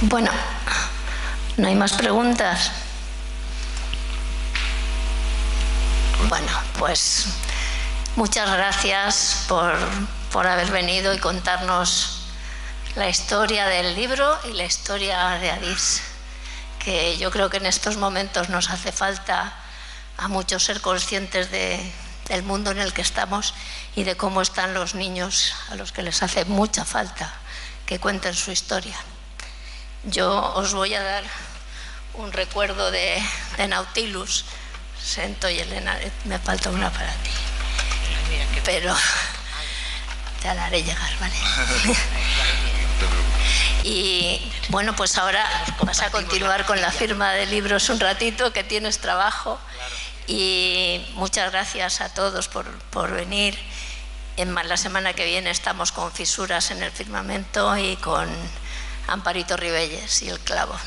Bueno, ¿no hay más preguntas? Bueno, pues muchas gracias por haber venido y contarnos la historia del libro y la historia de Adís, que yo creo que en estos momentos nos hace falta a muchos ser conscientes del mundo en el que estamos y de cómo están los niños a los que les hace mucha falta que cuenten su historia. Yo os voy a dar un recuerdo de Nautilus. Sento y Elena, me falta una para ti, pero te la haré llegar, ¿vale? Y bueno, pues ahora vas a continuar con la firma de libros un ratito, que tienes trabajo. Y muchas gracias a todos por venir. La semana que viene estamos con Fisuras en el Firmamento y con Amparito Ribelles y El Clavo.